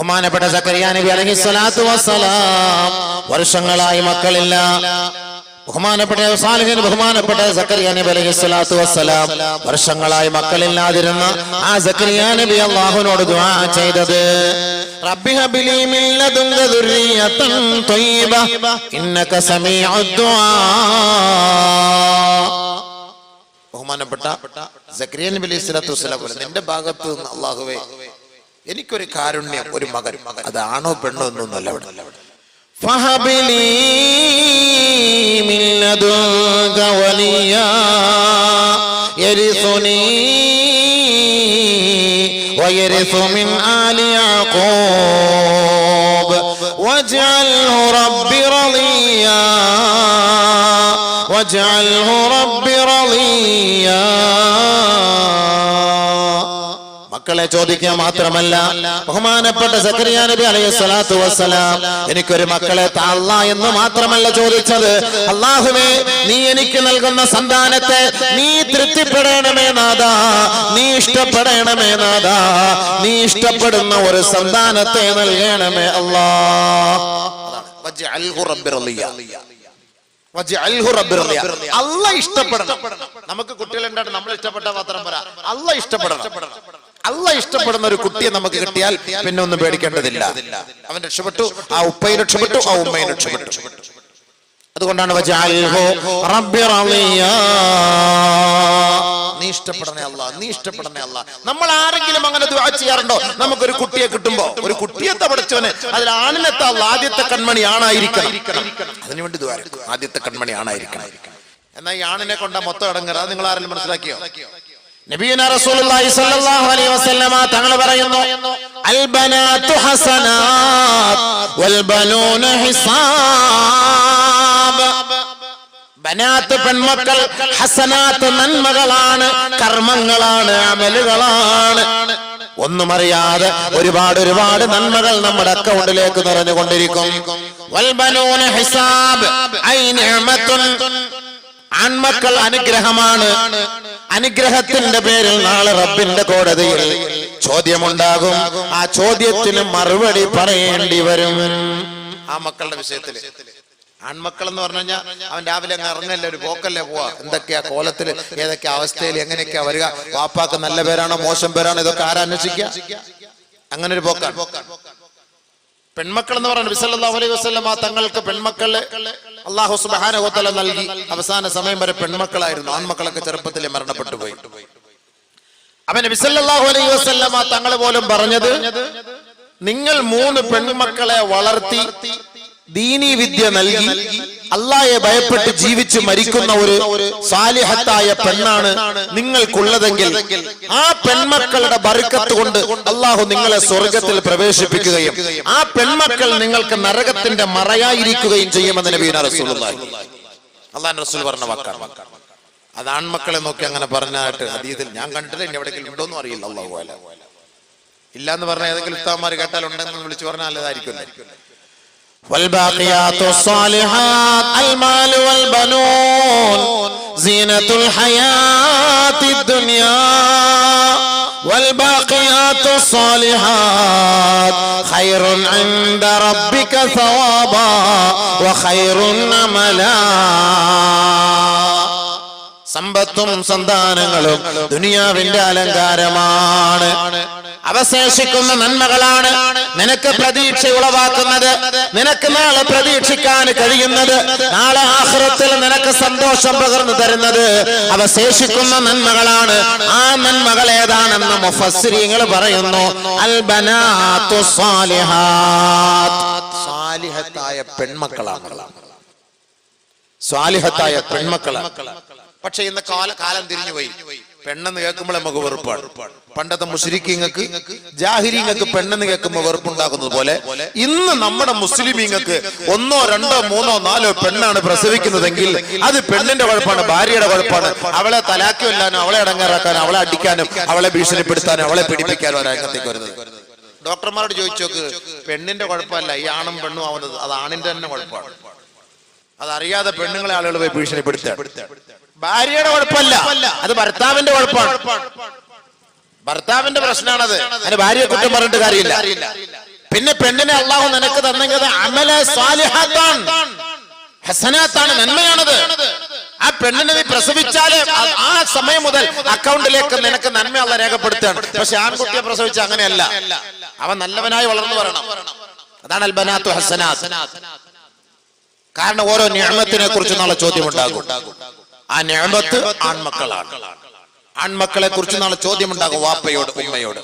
ബഹുമാനപ്പെട്ട സക്കറിയ നബി അലൈഹിസ്സലാത്തു വസ്സലാം വർഷങ്ങളായി മക്കളില്ല. ബഹുമാനപ്പെട്ട സാലിഹിന് ബഹുമാനപ്പെട്ട സക്കറിയ നബി അലൈഹിസ്സലാത്തു വസ്സലാം വർഷങ്ങളായി മക്കളില്ലാതിരുന്ന ആ സക്കറിയ നബി അല്ലാഹുവിനോട് ദുആ ചെയ്തത് റബ്ബി ഹബ്ലി മിൻ ലദുൻക ദുർരിയതൻ ത്വയ്യിബ ഇന്നക സമീഉദ് ദുആ. ബഹുമാനപ്പെട്ട സക്കറിയ നബി അലൈഹിസ്സലാത്തു വസ്സലാം പറഞ്ഞു, നിന്റെ ഭാഗത്ത് നിന്ന് അല്ലാഹുവേ എനിക്കൊരു കാരുണ്യം, ഒരു മകൻ, അതാണോ പെണ്ണോ എന്നൊന്നല്ല അവിടെ. ഫഹബ്ലി മിൻ ലദുൻക വലിയാ യരിസുനി വയരിസു മിൻ ആലി യാഖൂബ് വജ്അൽഹു റബ്ബി റളിയാ വജ്അൽഹു റബ്ബി റളിയാ. മക്കളെ ചോദിക്കുക മാത്രമല്ല, ബഹുമാനപ്പെട്ട സക്കറിയ നബി അലൈഹിസ്സലാത്തു വസ്സലാം എനിക്കൊരു മക്കളെ താള്ള എന്ന് മാത്രമല്ല ചോദിച്ചത്, അല്ലാഹുവേ നീ എനിക്ക് നൽകുന്ന സന്താനത്തെ നീ തൃപ്തിപ്പെടണമേ നാഥാ, നീ ഇഷ്ടപ്പെടണമേ നാഥാ, നീ ഇഷ്ടപ്പെടുന്ന ഒരു സന്താനത്തെ നൽകണമേ അല്ലാഹ്. അല്ലാഹ് ഇഷ്ടപ്പെടണം. നമുക്ക് കുട്ടികളുണ്ടായിട്ട് നമ്മൾ ഇഷ്ടപ്പെട്ട മാത്രം പറ, അല്ലാഹ് ഇഷ്ടപ്പെടണം. അല്ലാഹ് ഇഷ്ടപ്പെടുന്ന ഒരു കുട്ടിയെ നമുക്ക് കിട്ടിയാൽ പിന്നെ ഒന്നും പേടിക്കേണ്ടതില്ല. അവൻ രക്ഷപ്പെട്ടു, ആ ഉപ്പയും രക്ഷപ്പെട്ടു, ആ ഉമ്മയും രക്ഷപ്പെട്ടു. അതുകൊണ്ടാണ് വജഅൽഹു റബ്ബി റളിയാ, നീ ഇഷ്ടപ്പെടണേ അല്ലാഹ്, നീ ഇഷ്ടപ്പെടണേ അല്ലാഹ്. നമ്മൾ ആരെങ്കിലും അങ്ങനെ ദുആ ചെയ്യാറുണ്ടോ? നമുക്കൊരു കുട്ടിയെ കിട്ടുമ്പോ, ഒരു കുട്ടിയെ പഠിച്ചവന് അതിൽ ആണിനെത്ത ആദ്യത്തെ കൺമണി ആണായിരിക്കണം, അതിനുവേണ്ടി ദുആ ചെയ്യണം. ആദ്യത്തെ കൺമണി ആണായിരിക്കണം. എന്നാൽ ഈ ആണിനെ കൊണ്ട മൊത്തം അടങ്ങറ. അത് നിങ്ങൾ ആരെങ്കിലും മനസ്സിലാക്കിയോ? നബിയുനാ റസൂലുള്ളാഹി സ്വല്ലല്ലാഹു അലൈഹി വസല്ലമ തങ്ങൾ പറയുന്നു, അൽ ബനാതു ഹസനാത് വൽ ബനൂന ഹിസാബ്. ബനാത്ത് പെൺമക്കൾ, ഹസനാത്ത് നന്മകളാണ്, കർമ്മങ്ങളാണ്, അമലുകളാണ്. ഒന്നും അറിയാതെ ഒരുപാട് നന്മകൾ നമ്മുടെ അക്കൗണ്ടിലേക്ക് നിറഞ്ഞുകൊണ്ടിരിക്കും. വൽ ബനൂന ഹിസാബ് ഐ നിഅമത്തുൻ, ആൺമക്കൾ അനുഗ്രഹമാണ്. അനുഗ്രഹത്തിന്റെ പേരിൽ നാളെ റബ്ബിന്റെ കോടതിയിൽ ചോദ്യമുണ്ടാകും. ആ ചോദ്യത്തിന് മറുപടി പറയേണ്ടി വരും. ആ മക്കളുടെ വിഷയത്തില് ആൺമക്കൾ എന്ന് പറഞ്ഞു കഴിഞ്ഞാൽ അവൻ രാവിലെ അങ്ങ് ഇറങ്ങല്ലേ, ഒരു പോക്കല്ലേ പോവാ. എന്തൊക്കെയാ കോലത്തില്, ഏതൊക്കെയാ അവസ്ഥയിൽ, എങ്ങനെയൊക്കെയാ വരിക, വാപ്പാക്ക് നല്ല പേരാണോ മോശം പേരാണോ, ഇതൊക്കെ ആരാ അന്വേഷിക്കുക? അങ്ങനെ ഒരു പോക്കാണ്. പെൺമക്കൾ എന്ന് പറയുന്നത് നബി സല്ലല്ലാഹു അലൈഹി വസല്ലം തങ്ങൾക്ക് പെൺമക്കളെ അല്ലാഹു സുബ്ഹാനഹു വ തആല നൽകി. അവസാന സമയം വരെ പെൺമക്കളായിരുന്നു, ആൺമക്കളൊക്കെ ചെറുപ്പത്തിൽ മരണപ്പെട്ടു പോയി. അവൻ നബി സല്ലല്ലാഹു അലൈഹി വസല്ലം തങ്ങൾ പോലും പറഞ്ഞത്, നിങ്ങൾ 3 പെൺമക്കളെ വളർത്തി ദീനീ വിദ്യ നൽകി അല്ലാഹയെ ഭയപ്പെട്ട് ജീവിച്ച് മരിക്കുന്ന ഒരു സാലിഹത്തായ പെണ്ണാണ് നിങ്ങൾക്കുള്ളതെങ്കിൽ ആ പെൺമക്കളുടെ ബർക്കത്ത് കൊണ്ട് അല്ലാഹു നിങ്ങളെ സ്വർഗത്തിൽ പ്രവേശിപ്പിക്കുകയും ആ പെൺമക്കൾ നിങ്ങൾക്ക് നരകത്തിന്റെ മറയായിരിക്കുകയും ചെയ്യുമെന്ന് നബിയുനാ റസൂലുള്ളാഹി അല്ലാഹുവിന്റെ റസൂൽ പറഞ്ഞ വാക്കാണ്. അത് ആൺമക്കളെ നോക്കി അങ്ങനെ പറഞ്ഞായിട്ട് ഹദീസിൽ ഞാൻ കണ്ടില്ല, ഇനി എവിടെയെങ്കിലും ഉണ്ടോന്നും അറിയില്ല. അല്ലാഹു അല ഇല്ലാന്ന് പറഞ്ഞ ഏതെങ്കിലും ഉസ്താദ്മാർ കേട്ടാൽ ഉണ്ടെന്ന് വിളിച്ചു പറഞ്ഞാൽ നല്ലതായിരിക്കും. والباقيات الصالحات المال والبنون زينة الحياة الدنيا والباقيات الصالحات خير عند ربك ثوابا وخير أملا. സമ്പത്തും സന്താനങ്ങളും ദുനിയാവിന്റെ അലങ്കാരമാണ്, അവശേഷിക്കുന്ന നന്മകളാണ് നിനക്ക് പ്രതീക്ഷ ഉളവാക്കുന്നത്, നിനക്ക് നാളെ പ്രതീക്ഷിക്കാൻ കഴിയുന്നത്, നാളെ ആഖിറത്തിൽ നിനക്ക് സന്തോഷം പകർന്നു തരുന്നത് അവശേഷിക്കുന്ന നന്മകളാണ്. ആ നന്മകൾ ഏതാണെന്ന് മുഫസ്സിരീങ്ങൾ പറയുന്നു, അൽ ബനാതു സാലിഹാത്ത്, സാലിഹത്തായ പെൺമക്കളാണ്, സാലിഹത്തായ പെൺമക്കളാണ്. പക്ഷെ ഇന്ന് കാലം തിരിഞ്ഞുപോയി. പെണ്ണെന്ന് കേൾക്കുമ്പോൾ നമുക്ക് വെറുപ്പാണ്. പണ്ടത്തെ മുശ്രിക്കീങ്ങൾക്ക് ജാഹിരീങ്ങൾക്ക് പെണ്ണെന്ന് കേൾക്കുമ്പോൾ വെറുപ്പുണ്ടാക്കുന്നത് പോലെ ഇന്ന് നമ്മുടെ മുസ്ലിമീങ്ങൾക്ക് 1, 2, 3, 4 പെണ്ണാണ് പ്രസവിക്കുന്നതെങ്കിൽ അത് പെണ്ണിന്റെ കുഴപ്പമാണ്, ഭാര്യയുടെ കുഴപ്പമാണ്. അവളെ തലാക്കി കൊല്ലാനോ, അവളെ അടങ്ങാറാക്കാനോ, അവളെ അടിക്കാനും, അവളെ ഭീഷണിപ്പെടുത്താനോ, അവളെ പീഡിപ്പിക്കാനോ രംഗത്തേക്ക് വരുന്നത്. ഡോക്ടർമാരോട് ചോദിച്ചു നോക്ക്, പെണ്ണിന്റെ കുഴപ്പമല്ല ഈ ആണും പെണ്ണും ആവുന്നത്, അത് ആണിന്റെ തന്നെ കുഴപ്പമാണ്. അതറിയാതെ പെണ്ണുങ്ങളെ ആളുകൾ പോയി ഭീഷണിപ്പെടുത്തുക. ഭാര്യയുടെ കുഴപ്പമല്ല, അത് ഭർത്താവിന്റെ കുഴപ്പമാണ്. ഭർത്താവിന്റെ പ്രശ്നമാണത്, അതിന് ഭാര്യയെ കുറ്റം പറഞ്ഞിട്ട് കാര്യമില്ല. പിന്നെ പെണ്ണിനെ അള്ളാഹു നിനക്ക് തന്നെങ്കിൽ അമല സാലിഹാത്താണ്, ഹസനാത്താണ്, നന്മയാണത്. ആ പെണ്ണിനെ നീ പ്രസവിച്ചാല് ആ സമയം മുതൽ അക്കൗണ്ടിലേക്ക് നിനക്ക് നന്മ അള്ളാഹു രേഖപ്പെടുത്തുകയാണ്. പക്ഷെ ആൺകുട്ടിയെ പ്രസവിച്ച അങ്ങനെയല്ല, അവൻ നല്ലവനായി വളർന്നു വരണം. അതാണ് അൽ ബനാത്തു ഹസനാത്ത്. കാരണം ഓരോ നിഅമത്തിനെ കുറിച്ച് നാളെ ചോദ്യം ഉണ്ടാകും. ആ നിഅമത്ത് ആൺമക്കളാണ്. ആൺമക്കളെ കുറിച്ച് നാളെ ചോദ്യം ഉണ്ടാകും വാപ്പയോട് ഉമ്മയോട്.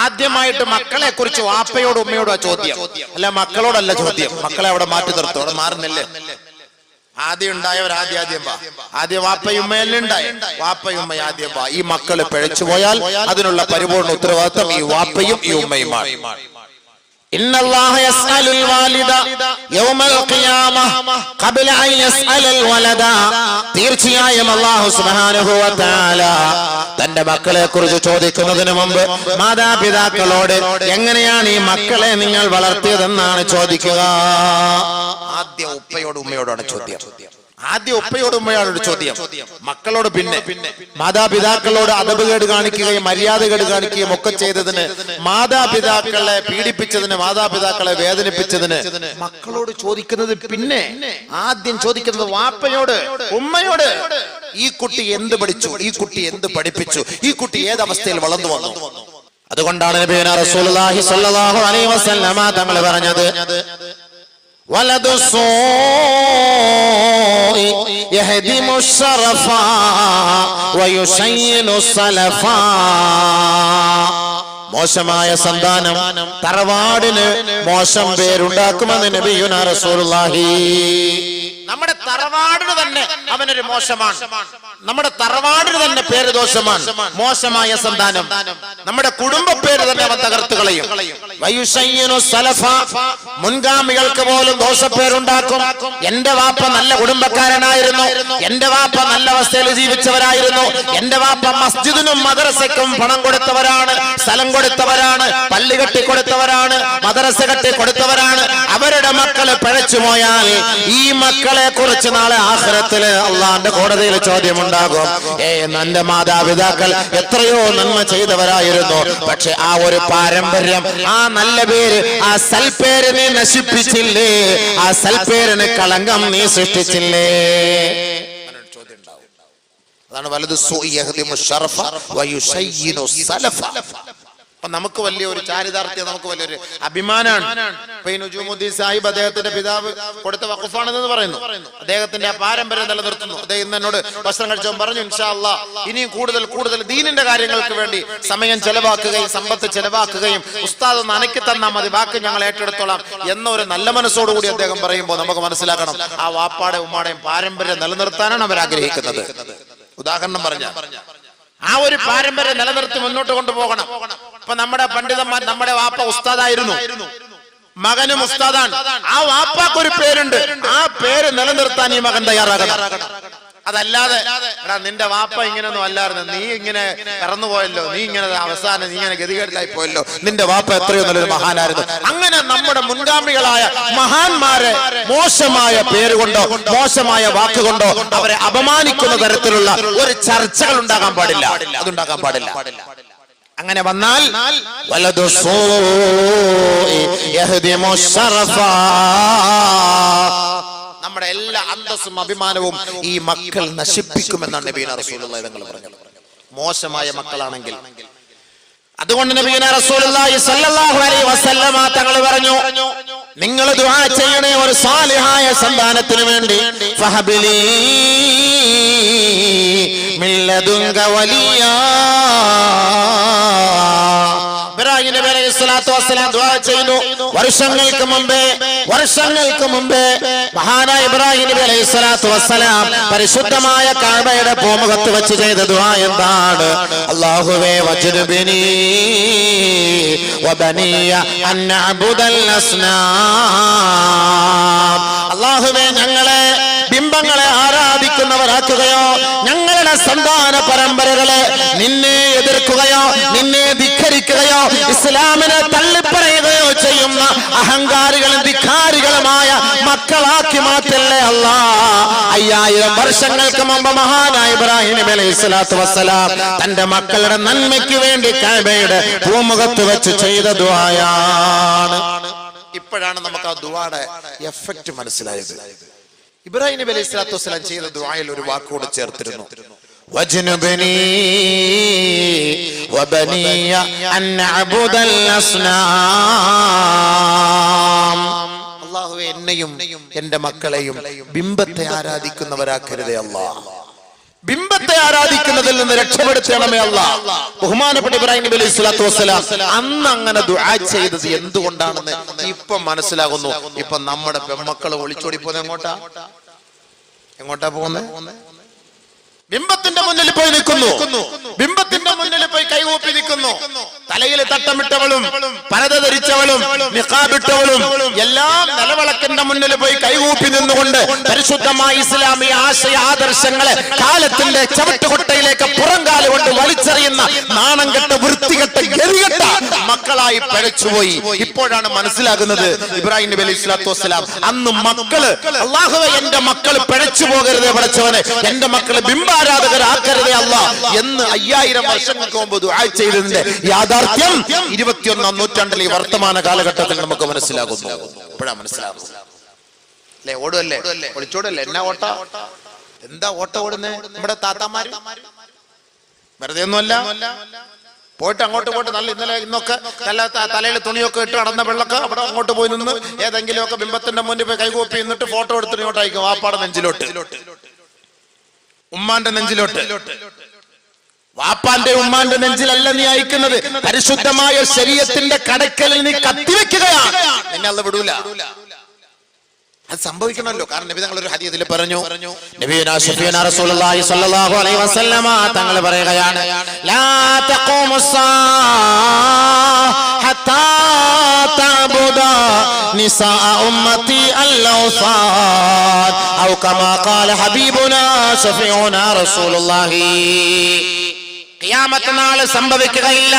ആദ്യമായിട്ട് മക്കളെ കുറിച്ച് വാപ്പയോട് ഉമ്മയോട് ആ ചോദ്യം, അല്ല മക്കളോടല്ല ചോദ്യം. മക്കളെ അവിടെ മാറ്റി നിർത്തും, അവിടെ മാറുന്നില്ലേ? ആദ്യം ഉണ്ടായവർ ആദ്യം വാ. ആദ്യം വാപ്പയും ഉമ്മയല്ലേ ഉണ്ടായി, വാപ്പയും ഉമ്മ ആദ്യം വാ. ഈ മക്കള് പിഴച്ചു പോയാൽ അതിനുള്ള പരിപൂർണ്ണ ഉത്തരവാദിത്വം ഈ വാപ്പയും ഈ ഉമ്മയുമാണ്. ഇന്നല്ലാഹ യസ്അലുൽ വാലിദ യൗമൽ ഖിയാമഹ ഖബ്ല അൻ യസ്അലൽ വലദ. തീർച്ചയായും അല്ലാഹു സുബ്ഹാനഹു വ തആല തന്റെ മക്കളെ കുറിച്ച് ചോദിക്കുന്നതിന് മുമ്പ് മാതാപിതാക്കളോട് എങ്ങനെയാണ് ഈ മക്കളെ നിങ്ങൾ വളർത്തിയതെന്നാണ് ചോദിക്കുക. ആദ്യം ഉപ്പയോട് ഉമ്മയോടാണ് ചോദ്യം. ആദ്യം ഉപ്പയോട് ഉമ്മയോട് ചോദ്യം, മക്കളോട് പിന്നെ. മാതാപിതാക്കളോട് അദബുകേട് കാണിക്കുകയും മര്യാദകേട് കാണിക്കുകയും ഒക്കെ ചെയ്തതിന്, മാതാപിതാക്കളെ പീഡിപ്പിച്ചതിന്, മാതാപിതാക്കളെ വേദനിപ്പിച്ചതിന് മക്കളോട് ചോദിക്കുന്നത് പിന്നെ. ആദ്യം ചോദിക്കുന്നത് വാപ്പയോട് ഉമ്മയോട്. ഈ കുട്ടി എന്ത് പഠിച്ചു, ഈ കുട്ടി എന്ത് പഠിപ്പിച്ചു, ഈ കുട്ടി ഏതവസ്ഥയിൽ വളർന്നു വന്നു. അതുകൊണ്ടാണ് നബിയുനാ റസൂലുള്ളാഹി സ്വല്ലല്ലാഹു അലൈഹി വസല്ലമ തങ്ങൾ പറഞ്ഞത്, വലദു സൂഇ യഹദിമു ശറഫാ വയുശയ്യിനു സലഫാ. മോശമായ സന്താനം തറവാടിന് മോശം പേരുണ്ടാക്കുമെന്ന് നബിയുനാ റസൂലുള്ളാഹി. നമ്മുടെ തറവാടിന് തന്നെ അവനൊരു മോശമാണ്, നമ്മുടെ തറവാടിന് തന്നെ പേര് ദോഷമാണ്. മോശമായ സന്താനം നമ്മുടെ കുടുംബ പേര് തന്നെ അവൻ തകർത്തു കളയും. വയുശയ്യിനു സലഫ, മുൻഗാമികൾക്ക് പോലും ദോഷപ്പേരുണ്ടാക്കും. എന്റെ വാപ്പ നല്ല കുടുംബക്കാരനായിരുന്നു, എന്റെ വാപ്പ നല്ല അവസ്ഥയിൽ ജീവിച്ചവരായിരുന്നു, എന്റെ വാപ്പ മസ്ജിദിനും മദ്രസയ്ക്കും പണം കൊടുത്തവരാണ്, സ്ഥലം കൊടുത്തവരാണ്, പള്ളി കെട്ടി കൊടുത്തവരാണ്, മദ്രസ കെട്ടി കൊടുത്തവരാണ്. അവരുടെ മക്കള് പിഴച്ചു പോയാൽ ഈ മക്കളെ കുറിച്ച് നാളെ ആഖിറത്തില് അള്ളാന്റെ കോടതിയിൽ ചോദ്യമുണ്ടാകും. എന്റെ മാതാപിതാക്കൾ എത്രയോ നന്മ ചെയ്തവരായിരുന്നു, പക്ഷെ ആ ഒരു പാരമ്പര്യം, ആ നല്ല പേര്, ആ സൽപേര് നീ നശിപ്പിച്ചില്ലേ, ആ സൽപേരിന് കളങ്കം നീ സൃഷ്ടിച്ചില്ലേ. അതാണ് വലദു സൂഇ യഹദിമു ശറഫ വയുശയ്യിനു സലഫ. നമുക്ക് വലിയൊരു ചാരിതാർത്ഥ്യം, നമുക്ക് വലിയൊരു അഭിമാനമാണ്. നജൂമുദ്ദീൻ സാഹിബ് അദ്ദേഹത്തിന്റെ പിതാവ് കൊടുത്ത വഖഫാണെന്ന് പറയുന്നു. അദ്ദേഹത്തിന്റെ ആ പാരമ്പര്യം നിലനിർത്തുന്നു. അദ്ദേഹം എന്നോട് ഭക്ഷണം കഴിച്ചവൻ പറഞ്ഞു, ഇൻഷാ അല്ലാഹ് ഇനിയും കൂടുതൽ ദീനിന്റെ കാര്യങ്ങൾക്ക് വേണ്ടി സമയം ചെലവാക്കുകയും സമ്പത്ത് ചെലവാക്കുകയും ഉസ്താദ് ഒന്ന് അനക്കി തന്നാൽ മതി, ബാക്കി ഞങ്ങൾ ഏറ്റെടുത്തോളാം എന്നൊരു നല്ല മനസ്സോടുകൂടി അദ്ദേഹം പറയുമ്പോൾ നമുക്ക് മനസ്സിലാക്കണം, ആ വാപ്പാടെ ഉമ്മാടെയും പാരമ്പര്യം നിലനിർത്താനാണ് അവർ ആഗ്രഹിക്കുന്നത്. ഉദാഹരണം പറഞ്ഞ ആ ഒരു പാരമ്പര്യം നിലനിർത്തി മുന്നോട്ട് കൊണ്ടുപോകണം. ഇപ്പൊ നമ്മുടെ പണ്ഡിതന്മാർ, നമ്മുടെ വാപ്പ ഉസ്താദായിരുന്നു, മകനും ഉസ്താദാണ്. ആ വാപ്പാക്കൊരു പേരുണ്ട്, ആ പേര് നിലനിർത്താൻ ഈ മകൻ തയ്യാറാകണം. അതല്ലാതെ എടാ നിന്റെ വാപ്പ ഇങ്ങനെയൊന്നും അല്ലായിരുന്നു, നീ ഇങ്ങനെ കറന്നുപോയല്ലോ, നീ ഇങ്ങനെ അവസാനം നീ ഇങ്ങനെ ഗതികേടിലായി പോയല്ലോ, നിന്റെ വാപ്പ എത്രയോ നല്ലൊരു മഹാനായിരുന്നു. അങ്ങനെ നമ്മുടെ മുൻഗാമികളായ മഹാന്മാരെ മോശമായ പേരുകൊണ്ടോ മോശമായ വാക്കുകൊണ്ടോ അവരെ അപമാനിക്കുന്ന തരത്തിലുള്ള ഒരു ചർച്ചകൾ ഉണ്ടാകാൻ പാടില്ല, അതുണ്ടാകാൻ പാടില്ല. അങ്ങനെ വന്നാൽ വലദു സൂഇ യഹദിമു ശറഫ, നമ്മുടെ എല്ലാ അന്തസ്സും അഭിമാനവും ഈ മക്കൾ നശിപ്പിക്കുമെന്നാണ് നബിയുനാ റസൂലുള്ളാഹി തങ്ങൾ പറഞ്ഞത്, മോശമായ മക്കളാണെങ്കിൽ. അതുകൊണ്ട് നബിയുനാ റസൂലുള്ളാഹി സ്വല്ലല്ലാഹു അലൈഹി വസല്ലമ തങ്ങൾ പറഞ്ഞു, നിങ്ങൾ ദുആ ചെയ്യണേ ഒരു സാലിഹായ സന്താനത്തിന് വേണ്ടി. ഫഹബിലി മിൻ ലദുൻക വലിയാ. ഇബ്രാഹിം നബി അലൈഹി സ്വലാത്തു വസ്സലാം ദുആ ചെയ്തു. വർഷങ്ങൾക്ക് മുമ്പേ മഹാനായ ഇബ്രാഹിം നബി അലൈഹി സ്വലാത്തു വസ്സലാം പരിശുദ്ധമായ കഅബയുടെ പൂമുഖത്ത് വെച്ച് ചെയ്ത ദുആ എന്താണ്? അല്ലാഹുവേ വജ്നുബിനി വബനിയ അൻ നഅബുദൽ അസ്നാം. അല്ലാഹുവേ ഞങ്ങളെ ബിംബങ്ങളെ ആരാധിക്കുന്നവരാക്കുകയോ ഞങ്ങളുടെ സന്താന പരമ്പരകളെ നിന്നെ എതിർക്കുകയോ നിന്നെ ധിക്കരിക്കുകയോ ഇസ്ലാമിനെ തള്ളിപ്പറയുകയോ ചെയ്യുന്ന അഹങ്കാരികളും ധിക്കാരികളുമായ മക്കളാക്കി മാറ്റല്ലേ അല്ലാ. 5000 വർഷങ്ങൾക്ക് മുമ്പ് മഹാനായ ഇബ്രാഹിം നബി അലൈഹിസ്സലാത്തു വസ്സലാം തന്റെ മക്കളുടെ നന്മയ്ക്ക് വേണ്ടി കഅബയുടെ പൂമുഖത്ത് വെച്ച് ചെയ്ത ദുആയാണ്. ഇപ്പോഴാണ് നമുക്ക് ആ ദുആയുടെ എഫക്റ്റ് മനസ്സിലായത്. ഇബ്രാഹിം നബി അലൈഹിസ്സലാത്തു വസ്സലാം ചെയ്ത ദുആയിൽ ഒരു വാക്കുകൂടെ ചേർത്തിരുന്നു, വജ്നുബനി വബനിയ അൻ നഅബുദൽ അസ്നാം. അല്ലാഹുവേ, എന്നെയും എന്റെ മക്കളെയും ബിംബത്തെ ആരാധിക്കുന്നവരാക്കരുതേ അല്ലാഹ്. ബിംബത്തെ ആരാധിക്കുന്നതിൽ നിന്ന് രക്ഷപ്പെടുത്തണമേ അല്ലാഹ്. ബഹുമാനപ്പെട്ട ഇബ്രാഹിം നബി അലൈഹി സ്വലാത്തു വസ്സലാം അന്ന് അങ്ങനെ ദുആ ചെയ്തത് എന്തുകൊണ്ടാണെന്ന് ഇപ്പൊ മനസ്സിലാകുന്നു. ഇപ്പൊ നമ്മുടെ പെൺമക്കൾ ഒളിച്ചോടി പോകുന്നത് എങ്ങോട്ടാ പോകുന്നത്? ബിംബത്തിന്റെ മുന്നിൽ പോയി നിൽക്കുന്നു, ബിംബത്തിന്റെ മുന്നിൽ പോയി കൈകൂപ്പി നിൽക്കുന്നു. തലയിൽ തട്ടമിട്ടവളും പരത ധരിച്ചവളും നിഖാബിട്ടവളും എല്ലാം നിലവിളക്കിന്റെ മുന്നിൽ പോയി കൈകൂപ്പി നിന്നുകൊണ്ട് പരിശുദ്ധമായ ഇസ്ലാമിക ആശയ ആദർശങ്ങളെ കാലത്തിന്റെ ചവിട്ടുകൊട്ടയിലേക്ക് പുറംകാല് കൊണ്ട് വലിച്ചെറിയുന്ന നാണം കെട്ട വൃത്തികെട്ട ഗതികെട്ട മക്കളായി പഴച്ചുപോയി. ഇപ്പോഴാണ് മനസ്സിലാകുന്നത് ഇബ്രാഹിം നബി അലൈഹി സ്വലാത്തു വസ്സലാം അന്ന് മക്കള്, അല്ലാഹുവേ എന്റെ മക്കള് പിഴച്ചു പോകരുതേ പടച്ചവനെ, എന്റെ മക്കള് ബിംബാരാധകരാക്കരുതേ അല്ലാഹ് എന്ന് 5000 വർഷങ്ങൾക്ക് മുമ്പ് ദുആ ചെയ്തതിന്റെ യാഥാർത്ഥ്യം 21ാം നൂറ്റാണ്ടിൽ ഈ വർത്തമാന കാലഘട്ടത്തിൽ നമുക്ക് മനസ്സിലാകുന്നു. ഇപ്പോഴാണ് മനസ്സിലാകുന്നത് അല്ലെ? ഓടുമല്ലേ, ഒളിച്ചോടല്ലേ? എന്നാ ഓട്ട, എന്താ ഓട്ട ഓടുന്നേ? നമ്മുടെ താത്താമാര് വെറുതെ ഒന്നുമല്ല, പോയിട്ട് അങ്ങോട്ട് പോയിട്ട് നല്ല ഇന്നൊക്കെ നല്ല തലയിൽ തുണിയൊക്കെ ഇട്ട് നടന്ന വെള്ളക്ക് അവിടെ അങ്ങോട്ട് പോയി നിന്ന് ഏതെങ്കിലുമൊക്കെ ബിംബത്തിന്റെ മുന്നിൽ പോയി കൈകൂപ്പി നിന്നിട്ട് ഫോട്ടോ എടുത്തിട്ട് ഇങ്ങോട്ട് അയക്കും. വാപ്പാടെ നെഞ്ചിലോട്ട്, ഉമ്മാന്റെ നെഞ്ചിലോട്ട്. വാപ്പാന്റെ ഉമ്മാന്റെ നെഞ്ചിലല്ല നീ അയക്കുന്നത്, പരിശുദ്ധമായ ശരീഅത്തിന്റെ കടക്കലിൽ നീ കത്തിവെക്കുകയാണ്. നിന്നെ അല്ലാഹ് വിടൂല. അത് സംഭവിക്കണമല്ലോ. കാരണം നബി തങ്ങൾ ഒരു ഹദീസിൽ പറഞ്ഞു, നബിയുനാ ശഫീഉനാ റസൂലുള്ളാഹി സ്വല്ലല്ലാഹു അലൈഹി വസല്ലമ തങ്ങൾ പറയുകയാണ്, ലാ തഖൂമുസ്സാ ഹത്താ തഅബുദ നിസാ ഉമ്മത്തി അൽ-ലൗസാൻ ഔ കമാ ഖാല ഹബീബുനാ ശഫീഉനാ റസൂലുള്ളാഹി. ഖിയാമത്ത് നാൾ സംഭവിക്കുകയില്ല,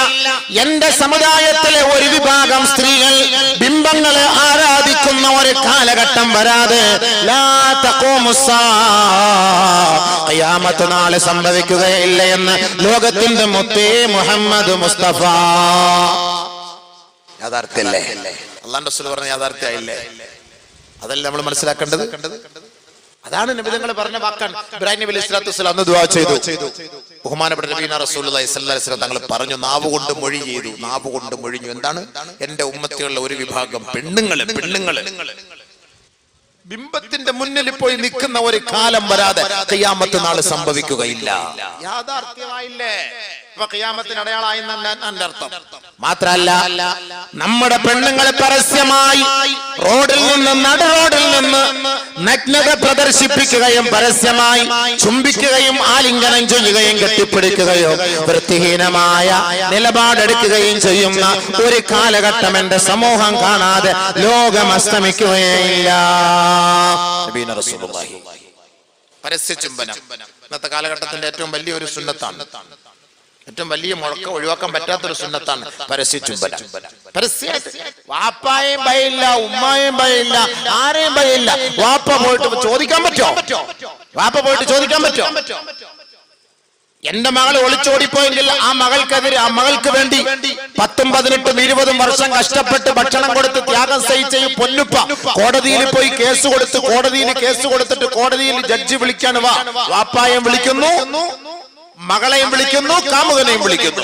എന്റെ സമുദായത്തിലെ ഒരു വിഭാഗം സ്ത്രീകൾ ബിംബങ്ങളെ ആരാധിക്കുന്ന ഒരു കാലഘട്ടം വരാതെ ലാ തഖൂമുസ്സാ, ഖിയാമത്ത് നാൾ സംഭവിക്കുകയില്ല എന്ന് ലോകത്തിന്റെ മുത്തേ മുഹമ്മദ് മുസ്തഫ. യാഥാർത്ഥ്യമല്ലേ? അല്ലാഹുവിന്റെ റസൂൽ പറഞ്ഞ യാഥാർത്ഥ്യമായില്ലേ? അതല്ല നമ്മൾ മനസ്സിലാക്കേണ്ടത്. അതാണ് നബി തങ്ങൾ പറഞ്ഞ വാക്കാണ്. ഇബ്രാഹിം നബി അലൈഹി സ്വലാത്തു വസ്സലാം അന്ന് ദുആ ചെയ്തു. ബഹുമാനപ്പെട്ട നബിയുനാ റസൂലുള്ളാഹി സ്വല്ലല്ലാഹു അലൈഹി വസല്ലം തങ്ങൾ പറഞ്ഞു, നാവ് കൊണ്ട് മൊഴി ചെയ്തു, നാവ് കൊണ്ട് മൊഴിഞ്ഞു. എന്താണ്? എന്റെ ഉമ്മത്തികളുടെ ഒരു വിഭാഗം പെണ്ണുങ്ങള് ബിംബത്തിന്റെ മുന്നിൽ പോയി നിൽക്കുന്ന ഒരു കാലം വരാതെ ഖിയാമത്ത് നാൾ സംഭവിക്കുകയില്ല. യാഥാർത്ഥ്യമായില്ലേ? ഖിയാമത്തിന് അടയാളമായി എന്റെ അർത്ഥം. മാത്രല്ല, നമ്മുടെ പെണ്ണുങ്ങളെ പരസ്യമായി റോഡിൽ നിന്ന് നട റോഡിൽ നിന്ന് നഗ്നത പ്രദർശിപ്പിക്കുകയും പരസ്യമായി ചുംബിക്കുകയും ആലിംഗനം ചെയ്യുകയും കെട്ടിപ്പിടിക്കുകയോ വൃത്തിഹീനമായ നിലപാടെടുക്കുകയും ചെയ്യുന്ന ഒരു കാലഘട്ടം എന്റെ സമൂഹം കാണാതെ ലോകം അസ്തമിക്കുകയില്ല. പരസ്യ ചുംബനം ഇന്നത്തെ കാലഘട്ടത്തിന്റെ ഏറ്റവും വലിയൊരു സുന്നത്താണ്. ഏറ്റവും വലിയ മുഴക്കം ഒഴിവാക്കാൻ പറ്റാത്തൊരു സുന്നത്താണ് പരസ്യ ചുംബനം. വാപ്പായും ഭയമില്ല, ഉമ്മായും ഭയമില്ല, ആരെയും ഭയമില്ല. വാപ്പ പോയിട്ട് ചോദിക്കാൻ പറ്റോ? വാപ്പ പോയിട്ട് ചോദിക്കാൻ പറ്റോ? എന്റെ മകൾ ഒളിച്ചോടിപ്പോയെങ്കിൽ ആ മകൾക്കെതിരെ, ആ മകൾക്ക് വേണ്ടി 10, 18, 20 വർഷം കഷ്ടപ്പെട്ട് ഭക്ഷണം കൊടുത്ത് ത്യാഗം സഹിച്ച പൊന്നുപ്പ കോടതിയിൽ പോയി കേസ് കൊടുത്ത്, കോടതിയിൽ കേസ് കൊടുത്തിട്ട് കോടതിയിൽ ജഡ്ജി വിളിക്കാണ്. വാപ്പായും വിളിക്കുന്നു, മകളെയും വിളിക്കുന്നു, കാമുകനെയും വിളിക്കുന്നു.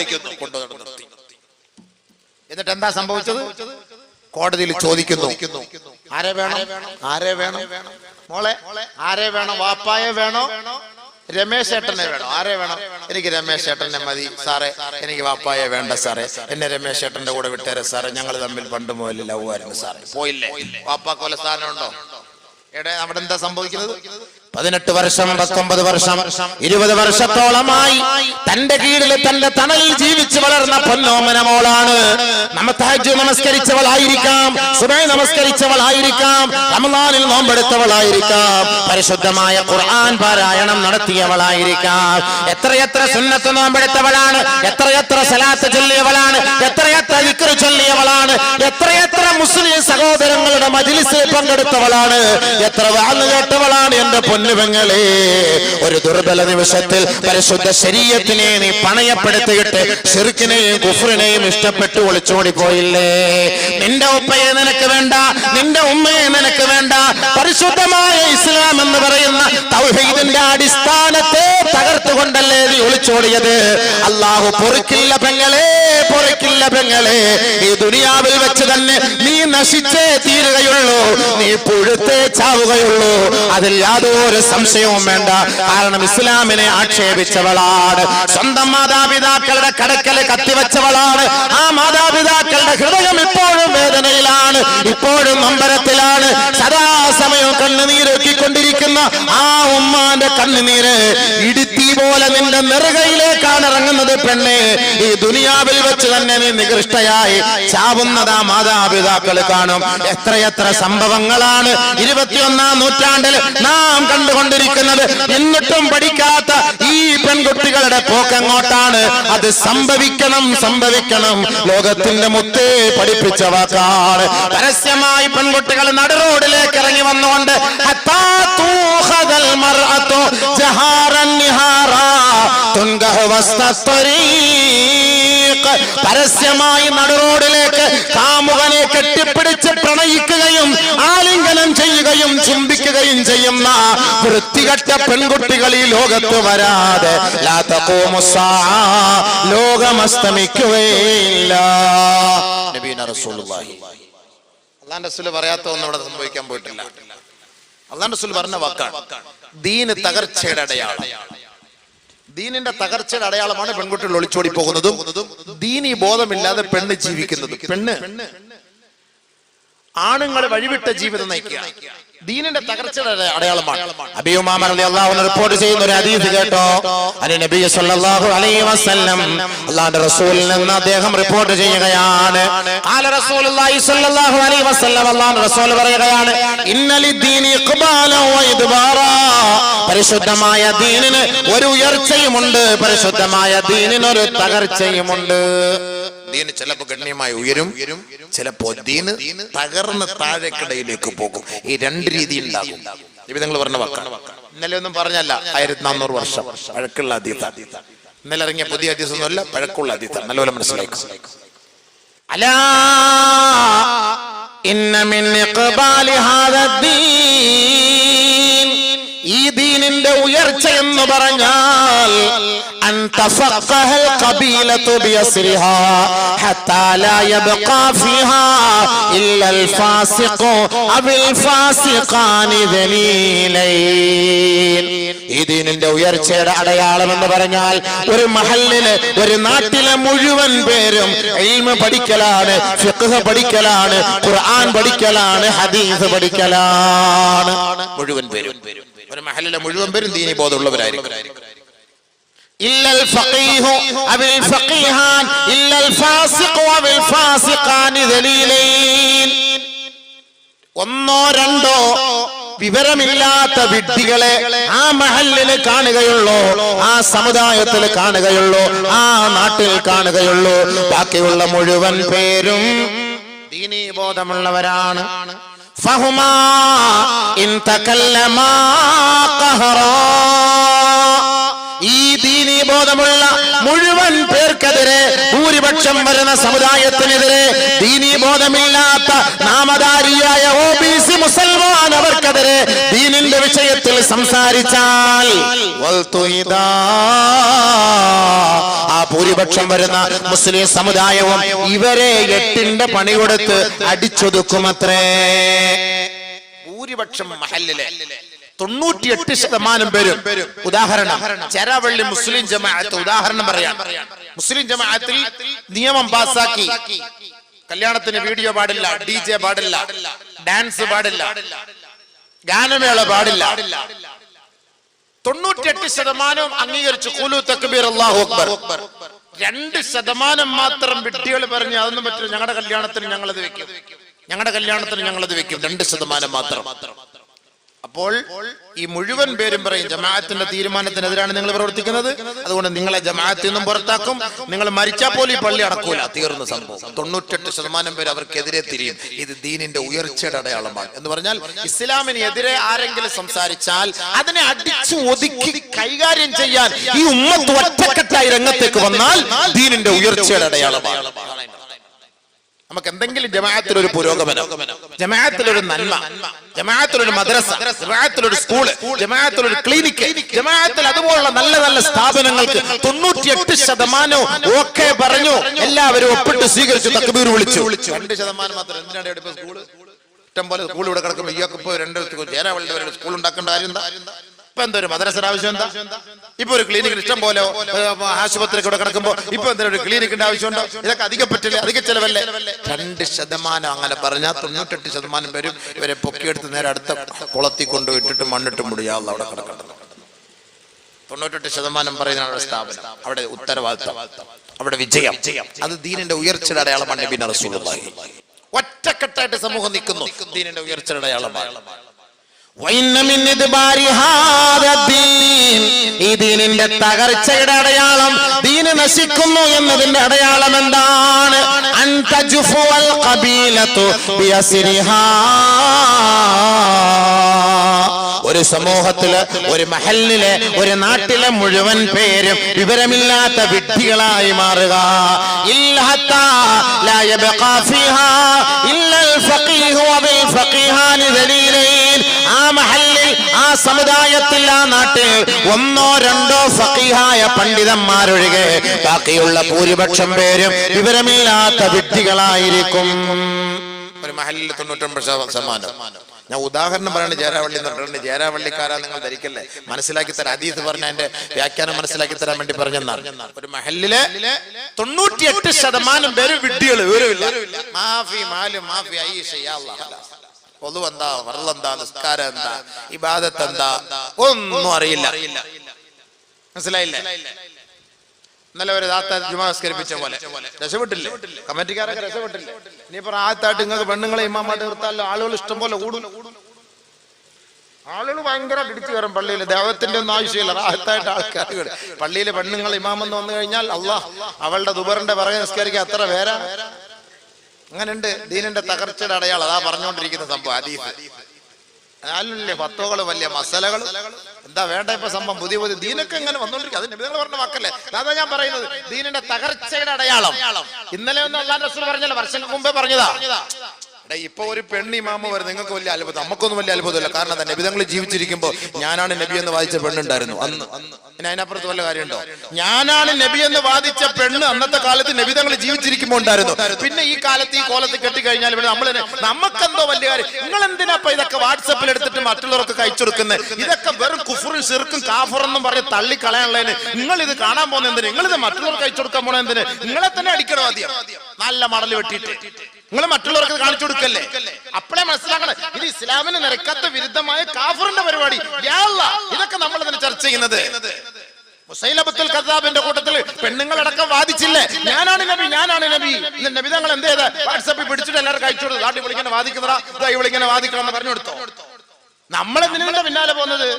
എന്നിട്ട് എന്താ സംഭവിച്ചത്? കോടതിയിൽ ചോദിക്കുന്നു, ആരെ വേണം, ആരെ വേണം മോളെ, ആരെ വേണം? വാപ്പായെ വേണോ, രമേശ് ഏട്ടനെ വേണോ? ആരെ വേണം? എനിക്ക് രമേശ് ഏട്ടനെ മതി സാറേ, എനിക്ക് വാപ്പായെ വേണ്ട സാറേ, എന്നെ രമേശ് ഏട്ടന്റെ കൂടെ വിട്ടേരെ സാറേ, ഞങ്ങൾ തമ്മിൽ പണ്ട് മുതൽ ലവ് ആയിരുന്നു സാറേ. പോയില്ലേ? വാപ്പാക്കോലെ സ്ഥാനം ഉണ്ടോ? എടേ, അവിടെ എന്താ സംഭവിക്കുന്നത്? 18 വർഷം, 19 വർഷം, 20 വർഷത്തോളമായി തന്റെ കീഴിൽ തന്റെ തണലിൽ ജീവിച്ച് വളർന്ന പൊന്നോമന മോളാണ്. തഹജ്ജുദ് നമസ്കരിച്ചവളായിരിക്കാം, സുബഹി നമസ്കരിച്ചവളായിരിക്കാം, റമളാനിൽ നോമ്പെടുത്തവളായിരിക്കാം, പരിശുദ്ധമായ ഖുർആൻ പാരായണം നടത്തിയവളായിരിക്കാം, എത്രയെത്ര സുന്നത്ത് നോമ്പെടുത്തവളാണ്, എത്രയെത്ര സലാത്ത് ചൊല്ലിയവളാണ്, എത്രയെത്ര ദിക്ർ ചൊല്ലിയവളാണ്, എത്രയെത്ര മുസ്ലിം സഹോദരങ്ങളുടെ മജ്ലിസിൽ പങ്കെടുത്തവളാണ്, എത്ര വാങ്ങു കേട്ടവളാണ് എന്റെ പൊന്നുപെങ്ങളെ. ഒരു ദുർബല നിമിഷത്തിൽ പരിശുദ്ധ ശരീഅത്തിനെ നീ പണയപ്പെടുത്തിയിട്ട് ശിർക്കിനെയും കുഫ്റിനെയും ഇഷ്ടപ്പെട്ട് ഒളിച്ചോടി പോയില്ലേ? നിന്റെ ഉപ്പയെ നിനക്ക് വേണ്ട, നിന്റെ ഉമ്മയെ നിനക്ക് വേണ്ട. പരിശുദ്ധമായ ഇസ്ലാം എന്ന് പറയുന്ന തൗഹീദിന്റെ അടിസ്ഥാനത്തെ തകർത്തുകൊണ്ടല്ലേ നീ ഒളിച്ചോടിയത്? അല്ലാഹു പൊറുക്കില്ല പെങ്ങളെ, പൊറുക്കില്ല പെങ്ങളെ. ഈ ദുനിയാവിൽ വെച്ച് തന്നെ നീ നശിച്ചേ തീരുകയുള്ളൂ, നീ പുഴുത്തേ ചാവുകയുള്ളൂ, അതിൽ യാതൊരു സംശയവും വേണ്ട. കാരണം ഇസ്ലാമിനെ ആക്ഷേപിച്ചവളാണ്, സ്വന്തം മാതാപിതാക്കളുടെ കടക്കല് കത്തിവെച്ചവളാണ്. ആ മാതാപിതാക്കളുടെ ഹൃദയം ഇപ്പോഴും വേദനയിലാണ്, ഇപ്പോഴും അമ്പരത്തിലാണ്. സദാസമയം കണ്ണുനീരൊക്കിക്കൊണ്ടിരിക്കുന്ന ആ ഉമ്മാന്റെ കണ്ണുനീര് ഇടുത്തി പോലെ നിന്റെ നെറുകയിലേക്കാണ് ഇറങ്ങുന്നത് പെണ്ണെ. ഈ ദുനിയാവിൽ വെച്ച് തന്നെ നീ നികൃഷ്ടയായി ചാവുന്നത് ആ മാതാപിതാക്കൾ കാണും. എത്രയെത്ര സംഭവങ്ങളാണ് 21-ാം നൂറ്റാണ്ടിൽ നാം കണ്ടുകൊണ്ടിരിക്കുന്നത്. എന്നിട്ടും പഠിക്കാത്ത ഈ പെൺകുട്ടികളുടെ പോക്കെങ്ങോട്ടാണ്? അത് സംഭവിക്കണം, സംഭവിക്കണം. ലോകത്തിന്റെ മുത്തേ പഠിപ്പിച്ച വാക്കാണ്. പരസ്യമായി പെൺകുട്ടികൾ നടുറോഡിലേക്ക് ഇറങ്ങി വന്നുകൊണ്ട് പരസ്യമായി നടുറോഡിലേക്ക് കാമുകനെ കെട്ടിപ്പിടിച്ച് പ്രണയിക്കുകയും ആലിംഗനം ചെയ്യുകയും ചുംബിക്കുകയും ചെയ്യുന്ന വൃത്തികെട്ട പെൺകുട്ടികൾ ഈ ലോകത്ത് വരാതെ ലോകമസ്തമിക്കുകയില്ല. അല്ലാഹുവിന്റെ റസൂൽ പറയാത്ത ഒന്നും ഇവിടെ സംഭവിക്കാൻ പോയിട്ടില്ല. അല്ലാഹുവിന്റെ റസൂൽ പറഞ്ഞ വാക്കാണ് ദീന് തകർച്ചയുടെ അടയാളം. ദീനിന്റെ തകർച്ചയുടെ അടയാളമാണ് പെൺകുട്ടികൾ ഒളിച്ചോടി പോകുന്നതും ദീനി ബോധമില്ലാതെ പെണ്ണ് ജീവിക്കുന്നതും. പെണ്ണ് ആണുങ്ങൾ വഴിവിട്ട ജീവിതം നയിക്കുക ദീനിന്റെ തകർച്ചയുടെ അടയാളമാണ്. അബീ ഉമാമ റളിയല്ലാഹു അൻഹു റിപ്പോർട്ട് ചെയ്യുന്ന ഒരു ഹദീസ് കേട്ടോ. നബി സല്ലല്ലാഹു അലൈഹി വസല്ലം അല്ലാഹുവിന്റെ റസൂലിൽ നിന്ന് അദ്ദേഹം റിപ്പോർട്ട് ചെയ്യുകയാണ്. ഖാല റസൂലുള്ളാഹി സ്വല്ലല്ലാഹു അലൈഹി വസല്ലം, അല്ലാഹുവിന്റെ റസൂൽ പറയുകയാണ്, ഇന്നലിദ്ദീനി ഇഖ്ബാല വ ഇദ്ബാറാ. പരിശുദ്ധമായ ദീനിന് ഒരു ഉയർച്ചയുമുണ്ട്, പരിശുദ്ധമായ ദീനിന് ഒരു തകർച്ചയുമുണ്ട്. ദീന് ചിലപ്പോ ഗണ്യമായി ഉയരും, ചിലപ്പോ ദീന് തകർന്ന് താഴേക്കിടയിലേക്ക് പോകും. ഈ രണ്ട് രീതി ഉണ്ടാകും. നിങ്ങൾ പറഞ്ഞ വാക്കാണ്. ഇന്നലെ ഒന്നും പറഞ്ഞല്ല, 1400 വർഷം പഴക്കുള്ള ഹദീസാണ്. ഇന്നലെ ഇറങ്ങിയ പുതിയ ഹദീസ് ഒന്നുമല്ല, പഴക്കമുള്ള ഹദീസാണ്. നല്ലപോലെ മനസ്സിലാക്കും. അലാ ഇന്ന മിൻ ഇഖ്ബാലി ഹാദദ്ദീൻ, ഈ ദീനിന്റെ ഉയർച്ച എന്ന് പറഞ്ഞാൽ അൻ തഫഖഹൽ ഖബീലതു ബിയസ്രിഹാ ഹത്താ ലാ യബ്ഖാ ഫീഹാ ഇല്ലൽ ഫാസിഖു അവിൽ ഫാസിഖാനി ദലീലൈൻ. ഈ ദീനിന്റെ ഉയർച്ചയുടെ അടയാളം എന്ന് പറഞ്ഞാൽ ഒരു മഹല്ലിലെ, ഒരു നാട്ടിലെ മുഴുവൻ പേരും ഇൽമ് പഠിക്കലാണ്, ഫിഖ്ഹ് പഠിക്കലാണ്, ഖുർആൻ പഠിക്കലാണ്, ഹദീസ് പഠിക്കലാണ്. മുഴുവൻ പേരും, ഒരു മഹല്ലിലെ മുഴുവൻ പേരും ദീനി ബോധമുള്ളവരായിരിക്കും. ഇല്ലൽ ഫഖീഹു അവിൽ ഫഖീഹാൻ ഇല്ലൽ ഫാസിഖു അവിൽ ഫാസിഖാനി ദലീലൈൻ. ഒന്നോ രണ്ടോ വിവരമില്ലാത്ത വിഡ്ഢികളെ ആ മഹല്ലില് കാണുകയുള്ളൂ, ആ സമുദായത്തിൽ കാണുകയുള്ളൂ, ആ നാട്ടിൽ കാണുകയുള്ളൂ. ബാക്കിയുള്ള മുഴുവൻ പേരും ദീനീ ബോധമുള്ളവരാണ്. ഫഹുമാ ഇൻ തകല്ലമാ ഖഹറാ. ഈ ദീനീ ബോധമുള്ള മുഴുവൻ പേർക്കെതിരെ, ഭൂരിപക്ഷം വരുന്ന സമുദായത്തിനെതിരെ ദീനീ ബോധമില്ലാത്ത നാമധാരിയായ OBC മുസൽമാൻ അവർക്കെതിരെ ദീനിന്റെ വിഷയത്തിൽ സംസാരിച്ചാൽ ആ ഭൂരിപക്ഷം വരുന്ന മുസ്ലിം സമുദായവും ഇവരെ 8ന്റെ പണി കൊടുത്ത് അടിച്ചൊതുക്കുമത്രേ. ഭൂരിപക്ഷം മഹല്ലിലെ 98% പേരും. ഉദാഹരണം ചെറാവള്ളി മുസ്ലിം ജമാഅത്ത് ഉദാഹരണം പറയാം. മുസ്ലിം ജമാഅത്തിൽ നിയമം പാസാക്കി, കല്യാണത്തിന് വീഡിയോ പാടില്ല, DJ പാടില്ല, ഡാൻസ് പാടില്ല, ഗാനമേള പാടില്ല. 98% അംഗീകരിച്ചു ഖുലു തക്ബീർ അല്ലാഹു അക്ബർ. 2% മാത്രം വിഡ്ഢികൾ പറഞ്ഞു അതൊന്നും പറ്റില്ല, ഞങ്ങളുടെ കല്യാണത്തിന് ഞങ്ങളത് വെക്കും, ഞങ്ങളുടെ കല്യാണത്തിന് ഞങ്ങളത് വെക്കും. 2% മാത്രം. അപ്പോൾ ഈ മുഴുവൻ പേരും പറയും ജമാഅത്തിന്റെ തീരുമാനത്തിനെതിരാണ് നിങ്ങൾ പ്രവർത്തിക്കുന്നത്, അതുകൊണ്ട് നിങ്ങളെ ജമാഅത്തിൽ നിന്നും പുറത്താക്കും, നിങ്ങൾ മരിച്ചാൽ പോലും ഈ പള്ളി അടക്കൂല, തീർന്ന സംഭവം. 98% പേര് അവർക്കെതിരെ തിരിയും. ഇത് ദീനിന്റെ ഉയർച്ചയുടെ അടയാളമാണ് എന്ന് പറഞ്ഞാൽ ഇസ്ലാമിനെതിരെ ആരെങ്കിലും സംസാരിച്ചാൽ അതിനെ അടിച്ചു ഒതുക്കി കൈകാര്യം ചെയ്യാൻ ഈ ഉമ്മത്ത് ഒറ്റക്കെട്ടായി രംഗത്തേക്ക് വന്നാൽ ദീനിന്റെ ഉയർച്ചയുടെ അടയാളമാണ്. നമുക്ക് എന്തെങ്കിലും ജമാഅത്തിൽ ഒരു പുരോഗമനം, ജമാഅത്തിലൊരു നന്മ, ജമാഅത്തിലൊരു മദ്രസ, ജമാഅത്തിലൊരു സ്കൂള്, ജമാഅത്തിലൊരു ക്ലിനിക്ക്, ജമാഅത്തിൽ അതുപോലുള്ള നല്ല നല്ല സ്ഥാപനങ്ങൾക്ക് 98% ഓക്കെ പറഞ്ഞു, എല്ലാവരും ഒപ്പിട്ട് സ്വീകരിച്ചു, തക്ബീർ വിളിച്ചു. 2% മാത്രം എന്തിനാണ് ഇപ്പൊ സ്കൂള്? ഇഷ്ടം പോലെ സ്കൂൾ ഇവിടെ കിടക്കുമ്പോൾ ഇയാൾക്ക് ഇപ്പൊ 2 ചേരാവള്ളിയുടെ സ്കൂൾ ഉണ്ടാക്കേണ്ട കാര്യം എന്താ? ഇപ്പൊ എന്തൊരു മദ്രസയുടെ ആവശ്യം എന്താ? ഇപ്പൊ ഒരു ക്ലിനിക്കിന് ഇഷ്ടം പോലെ ആശുപത്രി കൂടെ കിടക്കുമ്പോ ഇപ്പൊ എന്തൊരു ഒരു ക്ലിനിക്കിന്റെ ആവശ്യമുണ്ടോ? ഇതൊക്കെ അധികം പറ്റില്ല, അധിക ചെലവല്ലേ? 2% അങ്ങനെ പറഞ്ഞാൽ 98% പേരും ഇവരെ പൊക്കിയെടുത്ത് നേരെ അടുത്ത കുളത്തിൽ കൊണ്ടുപോയിട്ടിട്ട് മണ്ണിട്ട് മുടിയാവുന്ന അവിടെ കിടക്കണം. 98% പറയുന്ന സ്ഥാപനം, അവിടെ ഉത്തരവാദിത്തം, അവിടെ വിജയം, അത് ദീനിന്റെ ഉയർച്ചയുടെ അടയാളമാണ്. നബി റസൂലുള്ളാഹി ഒറ്റക്കെട്ടായിട്ട് സമൂഹം നിൽക്കുന്നു, ദീനിന്റെ ഉയർച്ചയുടെ അടയാളമാണ്. ഈ ദീനിന്റെ തകർച്ചയുടെ അടയാളം, ദീന് നശിക്കുന്നു എന്നതിന്റെ അടയാളം എന്താണ്? ഒരു സമൂഹത്തില്, ഒരു മഹല്ലിലെ, ഒരു നാട്ടിലെ മുഴുവൻ പേരും വിവരമില്ലാത്ത വിഡ്ഢികളായി മാറുക. ആ മഹല്ലിൽ, ആ സമുദായത്തിൽ, ആ നാട്ടിൽ 1-2 ഫഖീഹായ പണ്ഡിതന്മാരൊഴികെ ബാക്കിയുള്ള ഭൂരിപക്ഷം പേരും വിവരമില്ലാത്ത വിഡ്ഢികളായിരിക്കും. ഒരു മഹല്ലിൽ 99%. ഞാൻ ഉദാഹരണം പറയണ ജേരാവള്ളി എന്ന് പറഞ്ഞിട്ടുണ്ട്. ജേരാവള്ളിക്കാരാ നിങ്ങൾ ധരിക്കല്ലേ, മനസ്സിലാക്കി തരാം. ഹദീസ് പറഞ്ഞ എന്റെ വ്യാഖ്യാനം മനസ്സിലാക്കി തരാൻ വേണ്ടി പറഞ്ഞെന്നാണ്. ഒരു മഹല്ലിലെ 98% പേര് വിഡ്ഢികൾ, വിവരമില്ല. മാഫി മാലു മാഫി ഐഷ യാ അല്ലാഹ്. ഒന്നുവെന്താ, വറലെന്താ, നിസ്കാരം എന്താ, ഇബാദത്ത് എന്താ, ഒന്നും അറിയില്ല. മനസ്സിലായില്ലേ? ഇന്നലെ ഒരു താത്ത ജുമാ നിസ്കരിപ്പിച്ച പോലെ രക്ഷപ്പെട്ടില്ലേ? കമ്മിറ്റിക്കാരൊക്കെ രക്ഷപ്പെട്ടില്ലേ? ഇനിയിപ്പോ ആദ്യമായിട്ട് നിങ്ങൾക്ക് പെണ്ണുങ്ങളെ ഇമാമായിട്ട് നിർത്താമല്ലോ, ആളുകൾ ഇഷ്ടം പോലെ കൂടും. ആളുകൾ ഭയങ്കര ഇടിച്ചു കയറും പള്ളിയിൽ. ദൈവത്തിന്റെ ഒന്നും ആവശ്യമില്ല, ആദ്യമായിട്ട് ആൾക്കാർ പള്ളിയിലെ പെണ്ണുങ്ങൾ ഇമാമെന്ന് വന്നു കഴിഞ്ഞാൽ അള്ളാഹ് അവളുടെ ദുബറിന്റെ പിറകെ നിസ്കരിക്കാൻ അത്ര പേരാ. അങ്ങനെയുണ്ട് ദീനിന്റെ തകർച്ചയുടെ അടയാളം. അതാ പറഞ്ഞുകൊണ്ടിരിക്കുന്ന സംഭവം. ഹദീസ് അല്ലേ, ഫത്വകള്, വലിയ മസലകൾ, എന്താ വേണ്ട ഇപ്പൊ സംഭവം, പുതിയ പുതിയ ദീനൊക്കെ ഇങ്ങനെ വന്നോണ്ടിരിക്കും. അത് നബികൾ പറഞ്ഞ വാക്കല്ലേ, അതാ ഞാൻ പറയുന്നത്, ദീനിന്റെ തകർച്ചയുടെ അടയാളം. ഇന്നലെ ഒന്നും അല്ലാഹു റസൂൽ പറഞ്ഞല്ലോ, വർഷങ്ങൾക്ക് മുമ്പേ പറഞ്ഞതാ. ഇപ്പൊ ഒരു പെണ്ണ് ഇമാമ വരും, നിങ്ങൾക്ക് വലിയ അത്ഭുതം, നമുക്കൊന്നും വലിയ അത്ഭുതമില്ല. കാരണം എന്താ, നബിതങ്ങൾ ജീവിച്ചിരിക്കുമ്പോ ഞാനാണ് നബി എന്ന് വാദിച്ച പെണ്ണുണ്ടായിരുന്നു അന്ന്. പിന്നെ അതിനപ്പുറത്ത് വല്ല കാര്യമുണ്ടോ? ഞാനാണ് നബി എന്ന് വാദിച്ച പെണ്ണ് അന്നത്തെ കാലത്ത് നബിതങ്ങൾ ജീവിച്ചിരിക്കുമ്പോ ഉണ്ടായിരുന്നു. പിന്നെ ഈ കാലത്ത് ഈ കോലത്ത് കെട്ടിക്കഴിഞ്ഞാൽ നമുക്കെന്തോ വലിയ കാര്യം. നിങ്ങൾ എന്തിനാ ഇതൊക്കെ വാട്സപ്പിൽ എടുത്തിട്ട് മറ്റുള്ളവർക്ക് അയച്ചു കൊടുക്കുന്നത്? ഇതൊക്കെ വെറും കുഫറും ശിർക്കും കാഫറെന്നും പറഞ്ഞ് തള്ളിക്കളയാനുള്ളതിന് നിങ്ങൾ ഇത് കാണാൻ പോകുന്ന എന്തിന്? നിങ്ങൾ ഇത് മറ്റുള്ളവർക്ക് അയച്ചു കൊടുക്കാൻ പോണ എന്തിന്? നിങ്ങളെ തന്നെ അടിക്കണോ ആദ്യം നല്ല മടൽ വെട്ടിയിട്ട്? നിങ്ങൾ മറ്റുള്ളവർക്ക് കാണിച്ചു കൊടുക്കല്ലേ? അപ്പോഴേ മനസ്സിലാക്കണം ഇത് ഇസ്ലാമിന് നിരക്കാത്ത വിരുദ്ധമായ കാഫറിന്റെ പരിപാടി. ഇതൊക്കെ നമ്മൾ ഇതിന് ചർച്ച ചെയ്യുന്നത്. മുസൈലബത്തുൽ കദ്ദാബിന്റെ കൂട്ടത്തിൽ പെണ്ണുങ്ങളടക്കം വാദിച്ചില്ലേ, ഞാനാണ് നബി, ഞാനാണ് നബി. നബി തങ്ങൾ എന്ത് ചെയ്ത് വാട്സാപ്പിൽ പിടിച്ചിട്ട് എല്ലാവർക്കും അയച്ചു കൊടുത്തു. നാട്ടിൽ വിളിങ്ങനെ വാദിക്കുന്നതാ, ഇവിളിങ്ങനെ വാദിക്കണം എന്ന് പറഞ്ഞു കൊടുത്തോ. നമ്മളെന്തിനാ പിന്നാലെ പോകുന്നത്?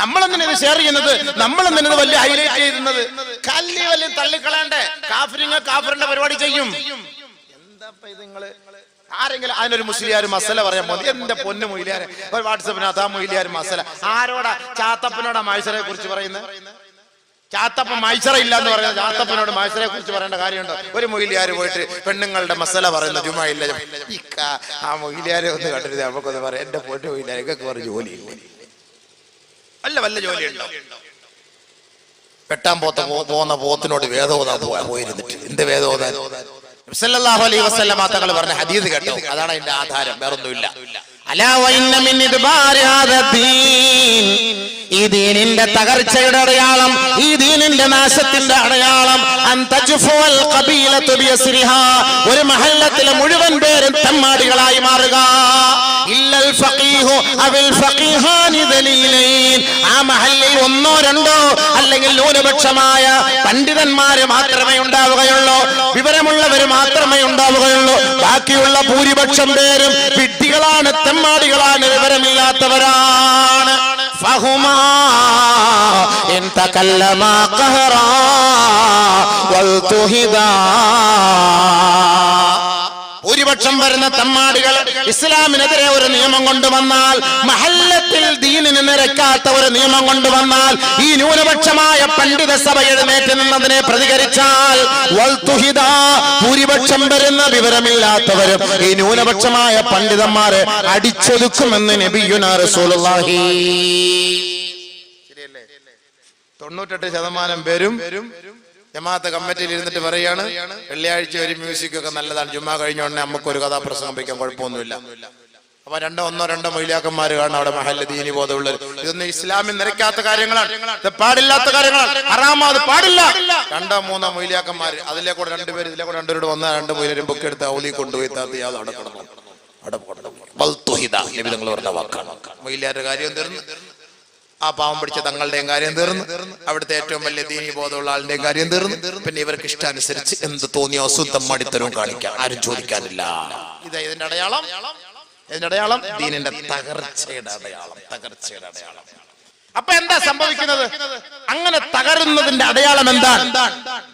നമ്മളെന്തിനാ ഇത് ഷെയർ ചെയ്യുന്നത്? നമ്മളെന്തിനാ വലിയ ഹൈലൈറ്റ് ചെയ്യുന്നത്? കല്ലി വലിയ തള്ളിക്കളയണ്ടേ? കാഫറിന്റെ പരിപാടി ചെയ്യും. ആരെങ്കിലും അതിനൊരു മുസ്ലിയാർ മസല പറയാൻ പോകുന്നത്, എന്റെ പൊന്നു മൊയ്ലിയാരെ ഒരു വാട്സപ്പിനകത്ത് ആ മൊയ്ലിയാർ മസല ആരോടാ? ചാത്തപ്പനോടാ മൈസറെ കുറിച്ച് പറയുന്നത്? ചാത്തപ്പൻ മൈസറ ഇല്ല എന്ന് പറയുന്നത്, ചാത്തപ്പനോട് മൈസറെ കുറിച്ച് പറയേണ്ട കാര്യമുണ്ടോ? ഒരു മൊയ്ലിയാർ പോയിട്ട് പെണ്ണുങ്ങളുടെ മസല പറയുന്ന ജുമായില്ല, ആ മൊയ്ലിയാരെ ഒന്ന് കണ്ടിരുത്, നമുക്കൊന്ന് പറയാം, എന്റെ പൊന്നു മൊയ്ലിയാരൊക്കെ കുറെ ജോലിയില്ല, വല്ല ജോലിയുണ്ടോ? വെട്ടാൻ പോകുന്ന പോത്തിനോട് വേദോതാൻ പോയിരുന്നിട്ട് എന്ത് വേദോതാൻ? സല്ലല്ലാഹു അലൈഹി വസല്ലം തങ്ങൾ പറഞ്ഞ ഹദീസ് കേട്ടോ, അതാണ് അതിന്റെ ആധാരം, വേറൊന്നുമില്ല. അലാ വഇന്ന മിൻ ഇദ്ബാരി ഹാദാ ദീൻ, ഈ ദീനിന്റെ തകർച്ചയുടെ അടയാളം, ഈ ദീനിന്റെ നാശത്തിന്റെ അടയാളം, അൻ തജ്ഫുൽ ഖബീലതു ബിയസ്രിഹാ, ഒരു മഹല്ലത്തിലെ മുഴുവൻ പേരും തെമ്മാടികളായി മാറുക. ഇല്ലൽ ഫഖീഹു അവൽ ഫഖീഹാനി ദലീലൈൻ, ആ മഹല്ലിൽ 1-2 അല്ലെങ്കിൽ ന്യൂനപക്ഷമായ പണ്ഡിതന്മാര് മാത്രമേ ഉണ്ടാവുകയുള്ളൂ, വിവരമുള്ളവർ മാത്രമേ ഉണ്ടാവുകയുള്ളൂ. ബാക്കിയുള്ള ഭൂരിപക്ഷം പേരും വിഡ്ഢികളാണ്, തെമ്മാടികളാണ്, വിവരമില്ലാത്തവരാണ്. തകല്ലമാ ഖഹറാ വൽതുഹിദാ. ഭൂരിപക്ഷം വരുന്ന തമ്മാടികൾ ഇസ്ലാമിനെതിരെ ഒരു നിയമം കൊണ്ടുവന്നാൽ, മഹല്ലത്തിൽ ദീനിന് നിരക്കാത്ത ഒരു നിയമം കൊണ്ടുവന്നാൽ, ഈ ന്യൂനപക്ഷമായ പണ്ഡിത സഭ എഴുന്നേറ്റ് നിന്നതിനെ പ്രതികരിച്ചാൽ വൽതുഹിദാ, ഭൂരിപക്ഷം വരുന്ന വിവരമില്ലാത്തവരും ഈ ന്യൂനപക്ഷമായ പണ്ഡിതന്മാരെ അടിച്ചൊതുക്കുമെന്ന് നബിയുനാ റസൂലുള്ളാഹി. 98% പേരും ജമാഅത്ത് കമ്മിറ്റിയിൽ ഇരുന്നിട്ട് പറയാണ്, വെള്ളിയാഴ്ച ഒരു മ്യൂസിക് ഒക്കെ നല്ലതാണ്, ജുമാ കഴിഞ്ഞ ഉടനെ നമുക്ക് ഒരു കഥാപ്രസംഗം വയ്ക്കാൻ കുഴപ്പമൊന്നുമില്ല. അപ്പൊ ഒന്നോ രണ്ടോ മൊയ്ലിയാക്കന്മാർ കാണും അവിടെ മഹല്ല് ദീനി ബോധമുള്ള. ഇതൊന്നും ഇസ്ലാമിൽ നിരക്കാത്ത കാര്യങ്ങളാണ്, ഇത് പാടില്ലാത്ത കാര്യങ്ങളാണ്, ഹറാമത് പാടില്ല. 2-3 മൊയ്ലിയാക്കന്മാർ, അതിലെ കൂടെ 2 പേര്, ഇതിലെ കൂടെ 2 പേര് വന്നാൽ 2 മൊയ്ലും ബുക്ക് എടുത്ത് ഔലി കൊണ്ടുപോയി താത്തി അത് അവിടെ കിടന്നു. നിങ്ങൾ പറഞ്ഞ വാക്കാണ്. മൊയ്ലിയാരുടെ കാര്യം തീർന്നു, ആ പാവം പിടിച്ച തങ്ങളുടെയും കാര്യം തീർന്നു, അവിടുത്തെ ഏറ്റവും വലിയ ദീനി ബോധമുള്ള ആളുടെയും കാര്യം തീർന്നു. പിന്നെ ഇവർക്ക് ഇഷ്ടാനുസരിച്ച് എന്ത് തോന്നിയോ അസുദ്ധം മടിത്തരവും കാണിക്കാം, ആരും ചോദിക്കാനില്ല. ഇതാ ഇതിന്റെ അടയാളം, ദീനിന്റെ തകർച്ചയുടെ അടയാളം. അപ്പൊ എന്താ സംഭവിക്കുന്നത്? അങ്ങനെ തകരുന്നതിന്റെ അടയാളം എന്താണ്?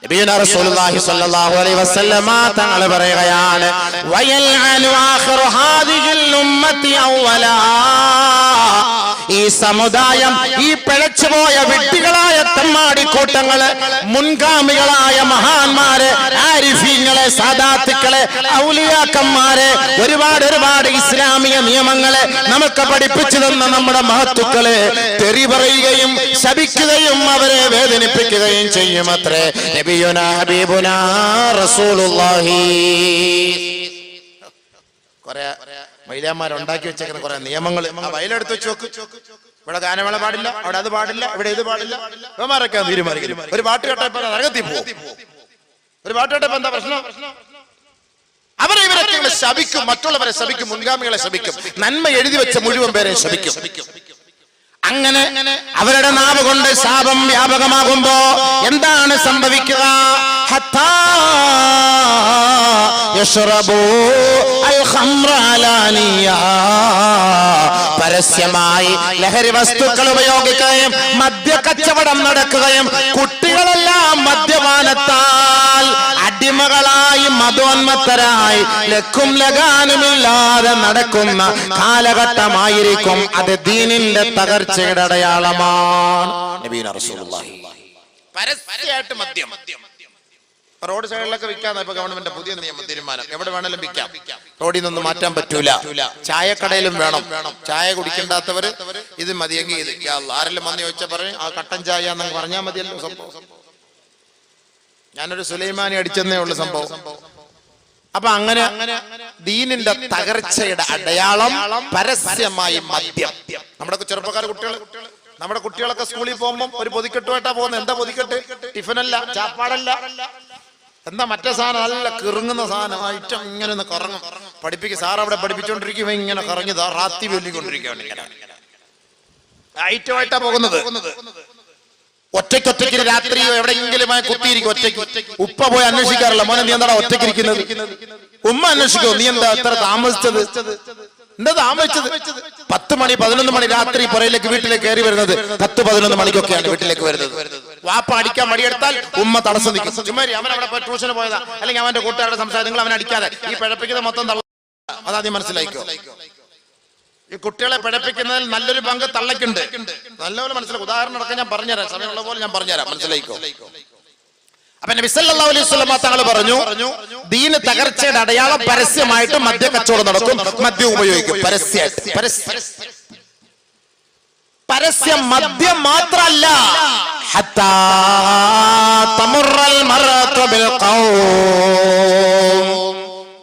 നബിയുനാ റസൂലുള്ളാഹി സ്വല്ലല്ലാഹു അലൈഹി വസല്ലമ തങ്ങൾ പറയുകയാണ്, വയൽഅനു ആഖിറു ഹാദിഹിൽ ഉമ്മത്തി അവ്വലാ. ഈ സമുദായം, ഈ പിഴച്ചുപോയ വിഡ്ഢികളായ തമ്മാടിക്കൂട്ടങ്ങള് മുൻഗാമികളായ മഹാന്മാരെ, ആരിഫീങ്ങളെ, സാദാത്തുക്കളെ, ഔലിയാക്കന്മാരെ, ഒരുപാട് ഇസ്ലാമിക നിയമങ്ങളെ നമുക്ക് പഠിപ്പിച്ചു തന്ന നമ്മുടെ മഹത്തുക്കളെ തെറി പറയുകയും ശപിക്കുകയും അവരെ വേദനിപ്പിക്കുകയും ചെയ്യുമത്രേ നബിയുനാ ഹബീബുനാ റസൂലുള്ളാഹി. കുറെ മൈലാന്മാരുണ്ടാക്കി വെച്ചേക്കുന്ന കുറെ നിയമങ്ങൾ വയലെടുത്ത് വെച്ച് നോക്ക്. ഇവിടെ ഗാനമേള പാടില്ല, അവിടെ അത് പാടില്ല, ഇവിടെ ഇത് പാടില്ല. ഇവന്മാരൊക്കെ തീരുമാനിക്കും. ഒരു പാട്ട് കേട്ടപ്പോ നരകത്തിൽ പോകും. ഒരു പാട്ട് കേട്ടപ്പോ എന്താ പ്രശ്നം? അവരെ ഇവരൊക്കെ ശപിക്കും, മറ്റുള്ളവരെ ശപിക്കും, മുൻഗാമികളെ ശപിക്കും, നന്മ എഴുതി വെച്ച മുഴുവൻ പേരെ ശപിക്കും. അങ്ങനെ അവരുടെ നാവ് കൊണ്ട് ശാപം വ്യാപകമാകുമ്പോ എന്താണ് സംഭവിക്കുക? ഹത്താ യശ്റബൂ അൽ ഖംറ അലാനിയാ, പരസ്യമായി ലഹരി വസ്തുക്കൾ ഉപയോഗിക്കുകയും മദ്യക്കച്ചവടം നടക്കുകയും കുട്ടികളെല്ലാം മദ്യപാനത്താൽ അടിമകളായി മതോന്മത്തരായി ലക്കും ലഗാനുമില്ലാതെ നടക്കുന്ന കാലഘട്ടമായിരിക്കും. അത് ദീനിന്റെ തകർച്ചയുടെ അടയാളമാണ്. നബിയുനാ റസൂലുള്ളാഹി പരസ്യമായിട്ട് മദ്യം റോഡ് സൈഡിലൊക്കെ വിൽക്കാന്ന് ഇപ്പൊ ഗവൺമെന്റ് പുതിയ നിയമ തീരുമാനം. എവിടെ വേണമെങ്കിലും വിൽക്കാം, റോഡിൽ നിന്നൊന്നും മാറ്റാൻ പറ്റൂല. ചായക്കടയിലും വേണം. ചായ കുടിക്കണ്ടാത്തവര് ഇത് മതിയെങ്കിൽ ഇത് ആരെല്ലാം വന്ന് ചോദിച്ചാൽ പറയും ആ കട്ടൻ ചായ എന്നൊക്കെ പറഞ്ഞാൽ മതിയല്ലോ. സംഭവം ഞാനൊരു സുലൈമാനി അടിച്ചെന്നേ ഉള്ളു സംഭവം. അപ്പൊ അങ്ങനെ ദീനിന്റെ തകർച്ചയുടെ അടയാളം പരസ്യമായി മദ്യം. നമ്മുടെ ചെറുപ്പക്കാർ നമ്മുടെ കുട്ടികളൊക്കെ സ്കൂളിൽ പോകുമ്പോൾ ഒരു പൊതിക്കെട്ടുമായിട്ടാ പോകുന്നത്. എന്താ പൊതിക്കെട്ട്? ടിഫിനല്ല, ചാപ്പാടല്ല, എന്താ മറ്റേ സാധനം, നല്ല കിറങ്ങുന്ന സാധനം. ഐറ്റം ഇങ്ങനെ ഒന്ന് കറങ്ങും. പഠിപ്പിക്കും, സാർ അവിടെ പഠിപ്പിച്ചോണ്ടിരിക്കുമ്പോ ഇങ്ങനെ കറങ്ങി റാത്തി വെല്ലിക്കൊണ്ടിരിക്കുകയാണ്. ഇങ്ങനെ ഐറ്റമായിട്ടാ പോകുന്നത്. ഒറ്റയ്ക്ക് രാത്രി എവിടെയെങ്കിലും കുത്തിയിരിക്കും. ഒറ്റയ്ക്ക് ഉപ്പ പോയി അന്വേഷിക്കാറില്ല, മോനെ നീ എന്താ ഒറ്റയ്ക്കിരിക്കുന്നത്? ഉമ്മ അന്വേഷിക്കോ, നീ എന്താ അത്ര താമസിച്ചത്? എന്താ താമസിച്ചത്? 10 മണി 11 മണി രാത്രി പുറയിലേക്ക് വീട്ടിലേക്ക് കയറി വരുന്നത് 10-11 മണിക്കൊക്കെയാണ് വീട്ടിലേക്ക് വരുന്നത്. വാപ്പ അടിക്കാൻ മടിയെടുത്താൽ ഉമ്മ തടസ്സം നിൽക്കും. ചുമ്മാരി അവൻ അവിടെ പോയി ട്യൂഷന് പോയതാ, അല്ലെങ്കിൽ അവന്റെ കൂട്ടുകാരുടെ സംസാരം, നിങ്ങൾ അവനെ അടിക്കാതെ, ഈ പിഴപ്പിക്കുന്ന മൊത്തം തള്ള. അതാദ്യം മനസ്സിലായിക്കോ. ഈ കുട്ടികളെ പിഴപ്പിക്കുന്നതിൽ നല്ലൊരു പങ്ക് തള്ളക്കുണ്ട്. നല്ലപോലെ മനസ്സിലാക്കും. ഉദാഹരണം അടക്കം ഞാൻ പറഞ്ഞുതരാം, സമയമുള്ള പോലെ ഞാൻ പറഞ്ഞുതരാം, മനസ്സിലായിക്കോ. അപ്പൊ നബി സല്ലല്ലാഹു അലൈഹി വസല്ലം തങ്ങൾ പറഞ്ഞു, ദീന് തകർച്ചയുടെ അടയാളം പരസ്യമായിട്ട് മദ്യ കച്ചവടം നടക്കും, മദ്യം ഉപയോഗിക്കും. പരസ്യം മദ്യം മാത്രല്ല, ഹത്താ തമുറൽ മർഅതു ബിൽ ഖൗം,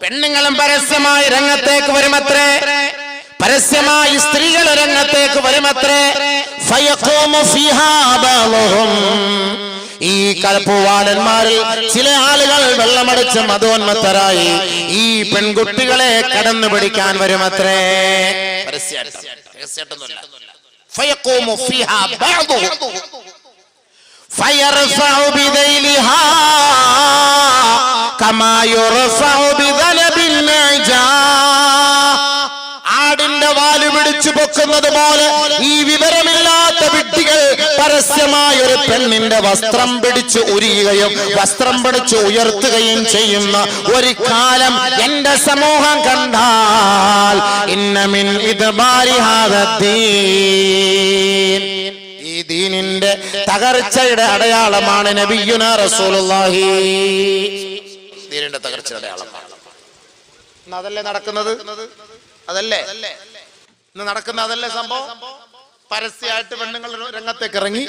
പെണ്ണുങ്ങളും പരസ്യമായി രംഗത്തേക്ക് വരുമത്രേ, പരസ്യമായി സ്ത്രീകൾ രംഗത്തേക്ക് വരുമത്രേ. ഫയഖൂമു ഫീഹാ ബഅ്ളുഹും, ഈ കലപ്പുവാലന്മാരിൽ ചില ആളുകൾ വെള്ളമടിച്ച് മതോന്മത്തരായി ഈ പെൺകുട്ടികളെ കടന്നു പിടിക്കാൻ വരുമത്രേ. ഫയഖൂമു ഫീഹാ ബഅ്ളുഹും ഫയർഫഉ ബിദൈലിഹാ കമാ യുർഫഉ ബിദനബിൻ നജാ, ആടിന്റെ വാല് പിടിച്ച് പിടിച്ചു പൊക്കുന്നത് പോലെ ഈ വിവരമില്ലാത്ത വിഡ്ഢികൾ പരസ്യമായ ഒരു പെണ്ണിന്റെ വസ്ത്രം പിടിച്ചു ഉരിയുകയും വസ്ത്രം പിടിച്ചു ഉയർത്തുകയും ചെയ്യുന്ന ഒരു കാലം എന്റെ സമൂഹം കണ്ടാൽ ഇന്നമിൻ ഇദ്ബാരി ഹാദദ്ദീൻ, ഈ ദീനിന്റെ തകർച്ചയുടെ അടയാളമാണ് നബിയുനാ റസൂലുള്ളാഹി. ദീനിന്റെ തകർച്ചയുടെ അടയാളമാണ്. അതല്ലേ നടക്കുന്നത്? അതല്ലേ ഇന്ന് നടക്കുന്ന അതല്ലേ സംഭവം? പരസ്യമായിട്ട് പെണ്ണുങ്ങൾ രംഗത്തേക്ക് ഇറങ്ങി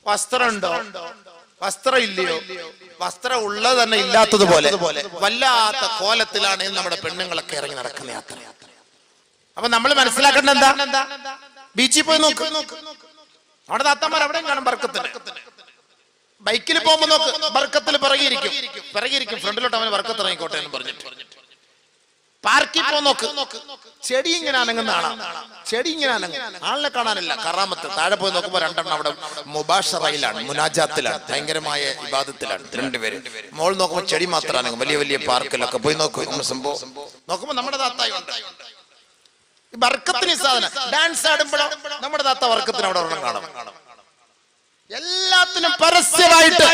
വസ്ത്രം ഉണ്ടോ, വസ്ത്രം ഇല്ലയോ, വസ്ത്രം ഉള്ളത് തന്നെ ഇല്ലാത്തതുപോലെ വല്ലാത്ത കോലത്തിലാണ് നമ്മുടെ പെണ്ണുങ്ങളൊക്കെ ഇറങ്ങി നടക്കുന്ന യാത്ര. അപ്പൊ നമ്മൾ മനസ്സിലാക്കേണ്ട എന്താ? ബീച്ചിൽ പോയി നോക്ക്, അവിടെ താത്തമാർ അവിടെയും കാണും ബർക്കത്തിന്. ബൈക്കിൽ പോകുമ്പോ നോക്ക്, ബർക്കത്തിൽ പിറകിയിരിക്കും, ഫ്രണ്ടിലോട്ട് അവന് ബർക്കത്ത് ഇറങ്ങിക്കോട്ടെ എന്ന് പറഞ്ഞിട്ട്. പാർക്കിൽ പോ നോക്ക്, ചെടി ഇങ്ങനെ അനങ്ങുന്ന ആളാ, ചെടി ഇങ്ങനെ അനങ്ങും, ആളിനെ കാണാനില്ല, കറാമത്ത്. താഴെ പോയി നോക്കുമ്പോ രണ്ടെണ്ണം അവിടെ മുബാഷറയിലാണ്, മുനാജാത്തിലാണ്, ഭയങ്കരമായ ഇബാദത്തിലാണ് രണ്ടുപേര്. മോൾ നോക്കുമ്പോ ചെടി മാത്രം അനങ്ങും. വലിയ വലിയ പാർക്കിലൊക്കെ പോയി നോക്കും, സംഭവം നോക്കുമ്പോ നമ്മുടെ താത്തായി ഉണ്ട്. ബർക്കത്തിന് സാധനം ഡാൻസ് ആടുമ്പോഴോ നമ്മുടെ താത്ത വർക്കത്തിന് അവിടെ ഒരെണ്ണം കാണും. എല്ലാത്തിനും പരസ്യമായിട്ട്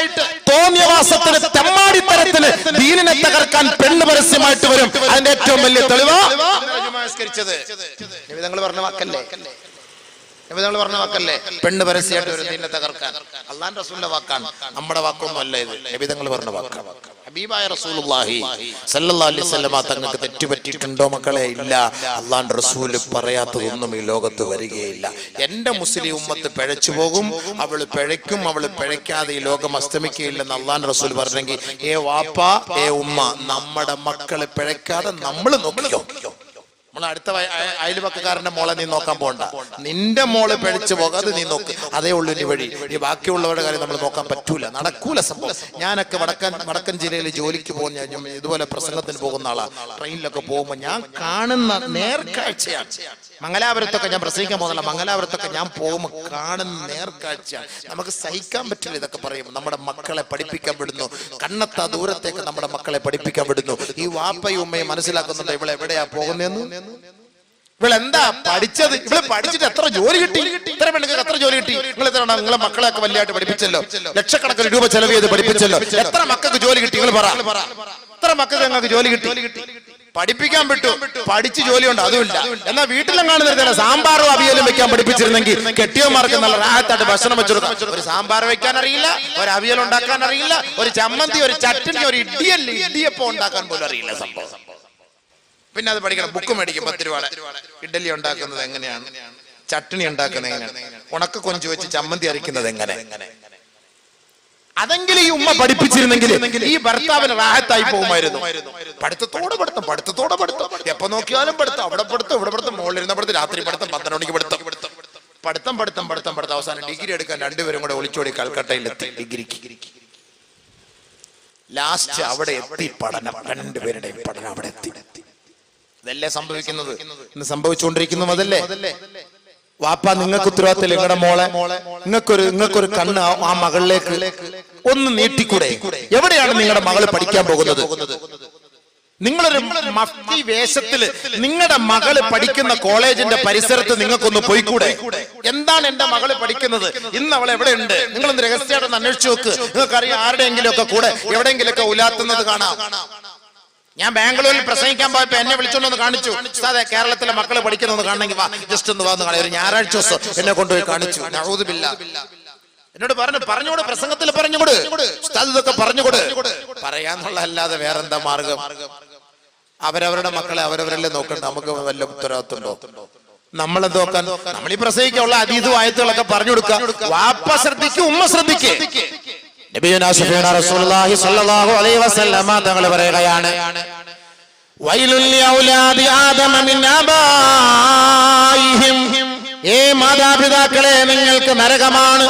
തോന്നിയവാസത്തിന് തെമ്മാടിത്തരത്തിന് ദീനിനെ തകർക്കാൻ പെണ്ണ് പരസ്യമായിട്ട് വരും. അതിന്റെ ഏറ്റവും വലിയ തെളിവ് നിങ്ങൾ പറഞ്ഞ വാക്കല്ലേ, പെണ്ണ് പരസ്യമായിട്ട് വരും ദീനിനെ തകർക്കാൻ. അള്ളാന്റെ റസൂലിന്റെ വാക്കാണ്, നമ്മുടെ വാക്കൊന്നും അല്ല ഇത്. നബിതങ്ങൾ പറഞ്ഞ വാക്കാണ്. ഹബീബായ റസൂലുള്ളാഹി സല്ലല്ലാഹു അലൈഹി വസല്ലമ തങ്ങൾക്ക് തെറ്റുപറ്റിയിട്ടുണ്ടോ മക്കളെ? ഇല്ല. അള്ളാന്റെ റസൂല് പറയാത്തതൊന്നും ഈ ലോകത്ത് വരികയില്ല. എന്റെ മുസ്ലിം ഉമ്മത്ത് പിഴച്ചു പോകും, അവള് പിഴയ്ക്കും, അവള് പിഴയ്ക്കാതെ ഈ ലോകം അസ്തമിക്കുകയില്ലെന്ന് അള്ളാന്റെ റസൂൽ പറഞ്ഞെങ്കിൽ ഏ വാപ്പ, ഏ ഉമ്മ, നമ്മുടെ മക്കള് പിഴയ്ക്കാതെ നമ്മൾ നോക്കിയോ. നമ്മൾ അടുത്ത അയൽവക്കക്കാരന്റെ മോളെ നീ നോക്കാൻ പോകണ്ട, നിന്റെ മോള് പിഴച്ചു പോകാതെ നീ നോക്ക്. അതേ ഉള്ളൂ ഇനി വഴി. ഈ ബാക്കിയുള്ളവരുടെ കാര്യം നമ്മൾ നോക്കാൻ പറ്റൂല, നടക്കൂല സംഭവം. ഞാനൊക്കെ വടക്കൻ ജില്ലയിൽ ജോലിക്ക് പോകുന്ന, ഇതുപോലെ പ്രസംഗത്തിന് പോകുന്ന ആളാ. ട്രെയിനിലൊക്കെ പോകുമ്പോൾ ഞാൻ കാണുന്ന നേർക്കാഴ്ചയാണ്. മംഗലാപുരത്തൊക്കെ ഞാൻ പ്രസംഗിക്കാൻ പോകുന്നില്ല, മംഗലാപുരത്തൊക്കെ ഞാൻ പോകുമ്പോൾ കാണുന്ന നേർക്കാഴ്ചയാണ്. നമുക്ക് സഹിക്കാൻ പറ്റില്ല ഇതൊക്കെ പറയുമ്പോൾ. നമ്മുടെ മക്കളെ പഠിപ്പിക്കാൻ വിടുന്നു, കണ്ണത്താ ദൂരത്തേക്ക് നമ്മുടെ മക്കളെ പഠിപ്പിക്കാൻ വിടുന്നു. ഈ വാപ്പയും ഉമ്മയും മനസ്സിലാക്കുന്നുണ്ട് ഇവിടെ എവിടെയാ പോകുന്നതെന്ന്. ഇവളെന്താ പഠിച്ചത്? ഇവള് പഠിച്ചിട്ട് എത്ര ജോലി കിട്ടി? ഇത്ര പെണ്ണുങ്ങൾക്ക് എത്ര ജോലി കിട്ടി? നിങ്ങളെ മക്കളെയൊക്കെ വലിയായിട്ട് പഠിപ്പിച്ചല്ലോ, ലക്ഷക്കണക്കിന് രൂപ ചെലവ് ചെയ്ത് പഠിപ്പിച്ചല്ലോ. എത്ര മക്കൾക്ക് ജോലി കിട്ടി? നിങ്ങൾ പറ, എത്ര മക്കൾക്ക് ഞങ്ങൾക്ക് ജോലി കിട്ടി? പഠിപ്പിക്കാൻ വിട്ടു, പഠിച്ച് ജോലിയുണ്ട്, അതുമില്ല. എന്നാൽ വീട്ടിലും കാണുന്നില്ല. സാമ്പാറും അവിയലും വെക്കാൻ പഠിപ്പിച്ചിരുന്നെങ്കിൽ കെട്ടിയവന്മാർക്ക് നല്ല റാഹത്തായിട്ട് ഭക്ഷണം വെച്ചെടുക്കാം. ഒരു സാമ്പാർ വെക്കാൻ അറിയില്ല, ഒരു അവിയൽ ഉണ്ടാക്കാൻ അറിയില്ല, ഒരു ചമ്മന്തി, ഒരു ചട്നി, ഒരു ഇടിയപ്പം ഉണ്ടാക്കാൻ പോലും അറിയില്ല സംഭവം. പിന്നെ അത് പഠിക്കണം, ബുക്ക് മേടിക്കും 10 രൂപ. ഇഡ്ഡലി ഉണ്ടാക്കുന്നത് എങ്ങനെയാണ്, ചട്നി ഉണ്ടാക്കുന്നത് എങ്ങനെയാണ്, ഉണക്ക കൊഞ്ചു വെച്ച് ചമ്മന്തി അരയ്ക്കുന്നത് എങ്ങനെ, അതെങ്കിലും ഈ ഉമ്മ പഠിപ്പിച്ചിരുന്നെങ്കിൽ ഈ ഭർത്താവിന് റാഹത്തായി പോകുമായിരുന്നു. പഠിത്തത്തോടെ പഠിത്തം, എപ്പോ നോക്കിയാലും പഠിത്തം, അവിടെ പഠിത്തം, ഇവിടെ പഠിത്തം, മുകളിലിരുന്ന പഠിത്തം, രാത്രി പഠിത്തം, 12 മണിക്ക് പഠിത്തം, അവസാനം ഡിഗ്രി എടുക്കാൻ രണ്ടുപേരും കൂടെ ഒളിച്ചോടി കൽക്കട്ടയിലെത്തി ഡിഗ്രിക്ക്. ലാസ്റ്റ് അവിടെ എത്തി പഠനം, രണ്ടുപേരുടെയും പഠനം അവിടെ എത്തി. ഇതല്ലേ സംഭവിക്കുന്നത്, ഇന്ന് സംഭവിച്ചുകൊണ്ടിരിക്കുന്നു. അതല്ലേ വാപ്പ, നിങ്ങൾക്ക് ഉത്തരവാദിത്തം. നിങ്ങളുടെ മോളെ നിങ്ങൾക്കൊരു കണ്ണ് ആ മകളിലേക്ക് ഒന്ന് നീട്ടിക്കൂടെ? എവിടെയാണ് നിങ്ങളുടെ മകള് പഠിക്കാൻ പോകുന്നത്? നിങ്ങളൊരു മഫ്തി വേഷത്തില് നിങ്ങളുടെ മകള് പഠിക്കുന്ന കോളേജിന്റെ പരിസരത്ത് നിങ്ങൾക്കൊന്ന് പോയിക്കൂടെ? എന്താണ് എന്റെ മകള് പഠിക്കുന്നത്, ഇന്ന് അവൾ എവിടെയുണ്ട്? നിങ്ങളൊന്ന് രഹസ്യമായിട്ടൊന്ന് അന്വേഷിച്ച് നോക്ക്. നിങ്ങൾക്കറിയാം, ആരുടെയെങ്കിലും ഒക്കെ കൂടെ എവിടെയെങ്കിലും ഒക്കെ ഉലാത്തുന്നത് കാണാം. ഞാൻ ബാംഗ്ലൂരിൽ പ്രസംഗിക്കാൻ പോയപ്പോ എന്നെ വിളിച്ചോണ്ടൊന്ന് കാണിച്ചു. ഉസ്താദേ, കേരളത്തിലെ മക്കള് പഠിക്കുന്നത് കാണണമെങ്കിൽ വാ, ജസ്റ്റ് ഒന്ന് വന്ന് കാണാം. ഒരു ഞായറാഴ്ച ദിവസം എന്നെ കൊണ്ടുപോയി കാണിച്ചു. നഊദു ബില്ലാഹ്. എന്നോട് പറഞ്ഞുകൂടെ, പ്രസംഗത്തിൽ പറഞ്ഞുകൂടെ, ഉസ്താദ് ഇതൊക്കെ പറഞ്ഞുകൂടെ. പറയാന്നുള്ള അല്ലാതെ വേറെന്താ മാർഗം? അവരവരുടെ മക്കളെ അവരവരല്ലേ നോക്കണ്ട, നമുക്ക് വല്ല ഉത്തരവാദിത്വം ഉണ്ടോ? നമ്മളെന്ത് നോക്കാൻ? നമ്മൾ ഈ പ്രസംഗിക്കാനുള്ള അതീതും ആയത്തുകളൊക്കെ പറഞ്ഞു കൊടുക്കുക. വാപ്പ ശ്രദ്ധിക്കും, ഉമ്മ ശ്രദ്ധിക്കേ. നബിയുനാ സഫീന റസൂലുള്ളാഹി സ്വല്ലല്ലാഹു അലൈഹി വസല്ലമ തങ്ങൾ പറയുകയാണ്, വൈലുൽ ലിഔലാദി ആദമ മിൻ ആബായിഹിം. ഏ മാതാപിതാക്കളെ, നിങ്ങൾക്ക് നരകമാണ്,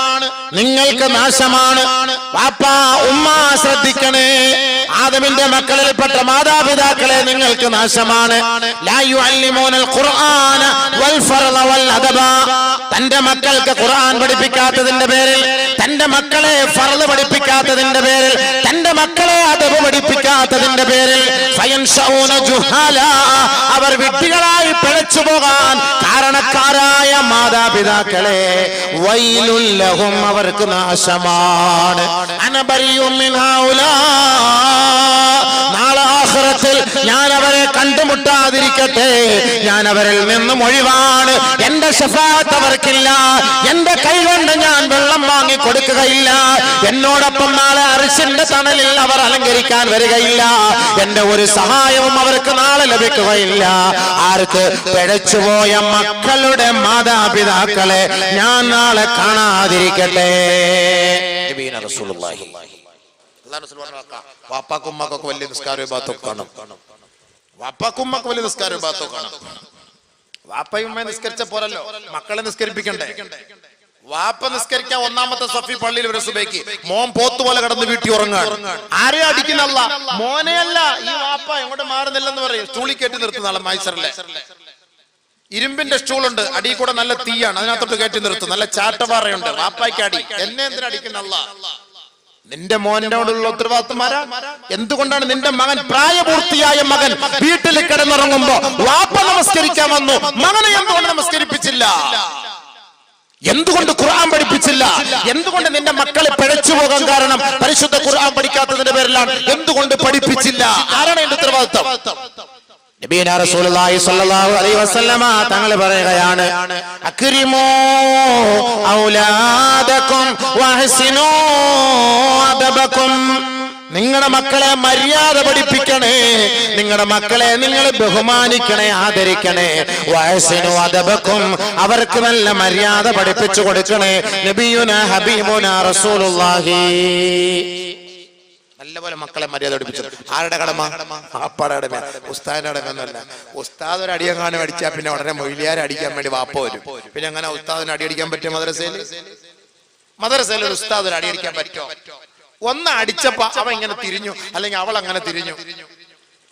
നിങ്ങൾക്ക് നാശമാണ്. വാപ്പ ഉമ്മ ശ്രദ്ധിക്കണേ. ആദമിന്റെ മക്കളിൽപ്പെട്ട മാതാപിതാക്കളെ, നിങ്ങൾക്ക് നാശമാണ്. ലാ യുഅല്ലിമൂനൽ ഖുർആന വൽ ഫർള വൽ അദബ. തന്റെ മക്കൾക്ക് ഖുർആൻ പഠിപ്പിക്കാത്തതിന്റെ പേരിൽ, തന്റെ മക്കളെ ഫർള് പഠിപ്പിക്കാത്തതിന്റെ പേരിൽ, തന്റെ മക്കളെ അദബ് പഠിപ്പിക്കാത്തതിന്റെ പേരിൽ ഫയൻശഊന ജുഹാല. അവർ വിഡ്ഢികളായി പിഴ പിഴച്ചു പോകാൻ കാരണക്കാരായ മാതാപിതാക്കളെ വൈലുൽ ലഹും, അവർക്ക് നാശമാണ്. അനബരിയും മിൻ ഹൗലാ, നാളെ ആഖിറത്തിൽ ഞാൻ അവരെ കണ്ടുമുട്ടാതിരിക്കട്ടെ, ഞാൻ അവരിൽ നിന്നും ഒഴിവാണ്. എന്റെ ശഫാഅത്ത് അവർക്കില്ല, എന്റെ കൈകൊണ്ട് ഞാൻ വെള്ളം വാങ്ങി കൊടുക്കുകയില്ല, എന്നോടൊപ്പം നാളെ അർശിന്റെ തണലിൽ അവർ അലങ്കരിക്കാൻ വരികയില്ല, എന്റെ ഒരു സഹായവും അവർക്ക് നാളെ ലഭിക്കുകയില്ല. ആർക്ക്? പിഴച്ചുപോയ മക്കളുടെ മാതാപിതാക്കളെ ഞാൻ നാളെ കാണാതിരിക്കട്ടെ. വാപ്പാക്കും ഉമ്മക്കൊക്കെ വലിയ നിസ്കാരവും ബാത്തൊക്കെ കാണും. വാപ്പാക്കും ഉമ്മക്ക് വലിയ നിസ്കാരവും ബാത്തൊക്കെ കാണും. വാപ്പയും ഉമ്മയെ നിസ്കരിച്ച പോരല്ലോ, മക്കളെ നിസ്കരിപ്പിക്കണ്ടേ? വാപ്പ നിസ്കരിക്കാൻ ഒന്നാമത്തെ സഫി പള്ളിയിൽ ഒരു സുബൈക്ക് മോൻ പോത്തുപോലെ കടന്ന് വീട്ടിൽ ഉറങ്ങാണ്. ആരെ അടിക്കുന്നല്ല? മോനെയല്ല, ഈ വാപ്പ എങ്ങോട്ട് മാറുന്നില്ലെന്ന് പറയും. സ്റ്റൂളിൽ കയറ്റി നിർത്തുന്ന ആളെ മൈസറിലെ ഇരുമ്പിന്റെ സ്റ്റൂളുണ്ട്, അടി കൂടെ നല്ല തീയാണ്, അതിനകത്തോട്ട് കയറ്റി നിർത്തും. നല്ല ചാട്ടപാറയുണ്ട്. വാപ്പായ്ക്ക് അടി. എന്നെ എന്തിനാ അടിക്കുന്നല്ല? നിന്റെ മോനോടുള്ള ഉത്തരവാദിത്തമാരാ? എന്തുകൊണ്ടാണ് നിന്റെ മകൻ, പ്രായപൂർത്തിയായ മകൻ വീട്ടിൽ കിടന്നുറങ്ങുമ്പോ വാപ്പ നമസ്കരിക്കാൻ വന്നു, മകനെ എന്തുകൊണ്ട് നമസ്കരിപ്പിച്ചില്ല? എന്തുകൊണ്ട് ഖുർആൻ പഠിപ്പിച്ചില്ല? എന്തുകൊണ്ട് നിന്റെ മക്കളെ പിഴച്ചു പോകാൻ കാരണം പരിശുദ്ധ ഖുർആൻ പഠിക്കാത്തതിന്റെ പേരിലാണ്. എന്തുകൊണ്ട് പഠിപ്പിച്ചില്ല? ആരാണ് എന്റെ ഉത്തരവാദിത്തം? നബിയനാ റസൂലുള്ളാഹി സ്വല്ലല്ലാഹു അലൈഹി വസല്ലമ തങ്ങൾ പറയുകയാണ്, അക്രിമൂ ഔലാദകും വഹ്സിനൂ അദബകും. നിങ്ങളുടെ മക്കളെ മര്യാദ പഠിപ്പിക്കണേ, നിങ്ങളുടെ മക്കളെ നിങ്ങൾ ബഹുമാനിക്കണേ, ആദരിക്കണേ. വഹ്സിനൂ അദബകും, അവർക്ക് നല്ല മര്യാദ പഠിപ്പിച്ചു കൊടുക്കണേ. നബിയുനാ ഹബീബുനാ റസൂലുള്ളാഹി നല്ലപോലെ മക്കളെ മര്യാദ പഠിപ്പിച്ചത്. ആരുടെ കടമ? വാപ്പയുടെ കടമ, ഉസ്താദിന്റെ കടമയൊന്നുമല്ല. ഉസ്താദ് ഒരു അടിയങ്ങാനും അടിച്ചാൽ പിന്നെ ഉടനെ മൊയ്ലിയാരെ അടിക്കാൻ വേണ്ടി വാപ്പ വരും. പിന്നെ അങ്ങനെ ഉസ്താദിന് അടിയടിക്കാൻ പറ്റും? മദ്രസയിൽ ഒരു ഉസ്താദ് ഒരു അടിയടിക്കാൻ പറ്റുമോ? ഒന്ന് അടിച്ചപ്പോ അവൻ ഇങ്ങനെ തിരിഞ്ഞു, അല്ലെങ്കിൽ അവൾ അങ്ങനെ തിരിഞ്ഞു,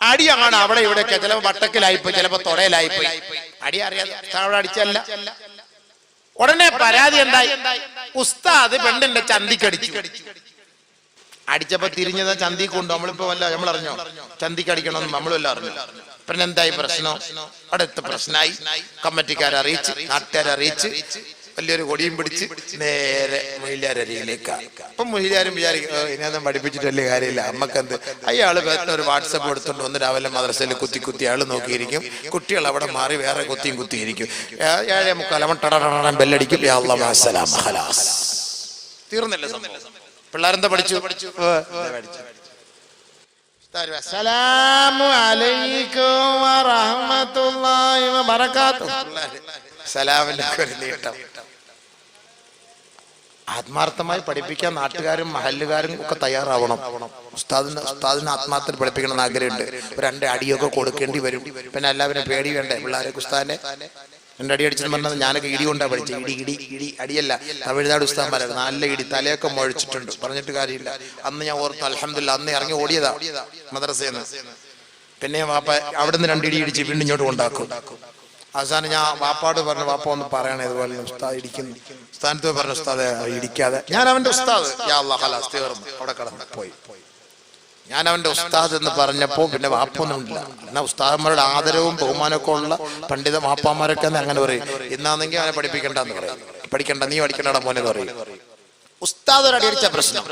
അടി അങ്ങനെ അവിടെ ഇവിടെയൊക്കെ, ചിലപ്പോ വട്ടക്കിലായിപ്പോയി, ചിലപ്പോ തൊടയിലായിപ്പോയി. അടി അറിയാതെ അവിടെ അടിച്ചല്ല. ഉടനെ പരാതി എന്തായി? ഉസ്താദ് പെണ്ണിന്റെ ചന്തിക്കടിച്ചു. അടിച്ചപ്പോ തിരിഞ്ഞതാ ചന്തി കൊണ്ട്. നമ്മളിപ്പോ വല്ല നമ്മളറിഞ്ഞോ ചന്തിക്ക് അടിക്കണമെന്ന്? നമ്മളും എല്ലാം അറിഞ്ഞു. പിന്നെ എന്തായി പ്രശ്നം? അടുത്ത പ്രശ്നമായി. കമ്മിറ്റിക്കാരെ അറിയിച്ച്, നാട്ടുകാരെ അറിയിച്ച്, വലിയൊരു കൊടിയും പിടിച്ച് നേരെ മൊയ്ലാരരിയിലേക്കാണ്. അപ്പൊ മൊയ്ലാരും വിചാരിക്കും ഇനിയൊന്നും പഠിപ്പിച്ചിട്ട് വലിയ കാര്യമില്ല, അമ്മക്കെന്ത്. അയാള് ഒരു വാട്സപ്പ് എടുത്തോണ്ട് വന്ന് രാവിലെ മദ്രസയിൽ കുത്തി അയാൾ നോക്കിയിരിക്കും. കുട്ടികൾ അവിടെ മാറി വേറെ കുത്തിയിരിക്കും. 7:45 അവൻ ടടടട ബെല്ലടിക്കും. തീർന്നില്ല സംഭവം. പിള്ളേരെന്താ പഠിച്ചു? അസ്സലാമു അലൈക്കും വറഹ്മത്തുള്ളാഹി വബറകാതുഹു. സലാമിന്റെ ഒരു നീട്ടം. ആത്മാർത്ഥമായി പഠിപ്പിക്കാൻ നാട്ടുകാരും മഹല്ലുകാരും ഒക്കെ തയ്യാറാവണം. ഉസ്താദിന് ആത്മാർത്ഥത്തിൽ പഠിപ്പിക്കണം എന്ന് ആഗ്രഹമുണ്ട്. ഒരു 2 അടിയൊക്കെ കൊടുക്കേണ്ടി വരും. പിന്നെ എല്ലാവരും പേടി വേണ്ടേ പിള്ളേരെ? ഉസ്താദിനെ 2 അടി അടിച്ചെന്ന് പറഞ്ഞത് ഞാനൊക്കെ ഇടി കൊണ്ടാ പഠിച്ചത്. ഇടി അടിയല്ല, തമിഴ്നാട് ഉസ്താദന്മാരാണ്. നല്ല ഇടി, തലയൊക്കെ മുഴച്ചിട്ടുണ്ട്, പറഞ്ഞിട്ട് കാര്യമില്ല. അന്ന് ഞാൻ ഓർത്തു, അൽഹംദുലില്ലാ, അന്ന് ഇറങ്ങി ഓടിയതാ മദ്രസേന്ന്. പിന്നെ വാപ്പ അവിടെ നിന്ന് 2 ഇടി ഇടിച്ച് വീണ്ടും ഇങ്ങോട്ട് കൊണ്ടാക്കും. അവസാനം ഞാൻ വാപ്പാട് പറഞ്ഞു, വാപ്പ ഒന്ന് പറയണേ ഇതുപോലെ ഉസ്താദ് ഇടിക്കുന്നു. ഉസ്താദത്ത് പറഞ്ഞു, ഉസ്താദ് ഇടിക്കാതെ. ഞാൻ അവന്റെ ഉസ്താദ്, യാ അല്ലാഹ് ഖലാസ് തീർന്നു, അവിടെ കടന്നു പോയി. ഞാൻ അവന്റെ ഉസ്താദ് എന്ന് പറഞ്ഞപ്പോ പിന്നെ വാപ്പൊന്നുമില്ല. എന്നാൽ ഉസ്താദന്മാരുടെ ആദരവും ബഹുമാനമൊക്കെ ഉള്ള പണ്ഡിത വാപ്പാമാരൊക്കെ അങ്ങനെ പറയും. ഇന്നാണെങ്കിൽ അവനെ പഠിപ്പിക്കണ്ടെന്ന് പറയും. പഠിക്കണ്ട, നീ പഠിക്കണ്ട മോനെന്ന് പറയും. ഉസ്താദ് ഒരു അടിയടിച്ച പ്രശ്നം.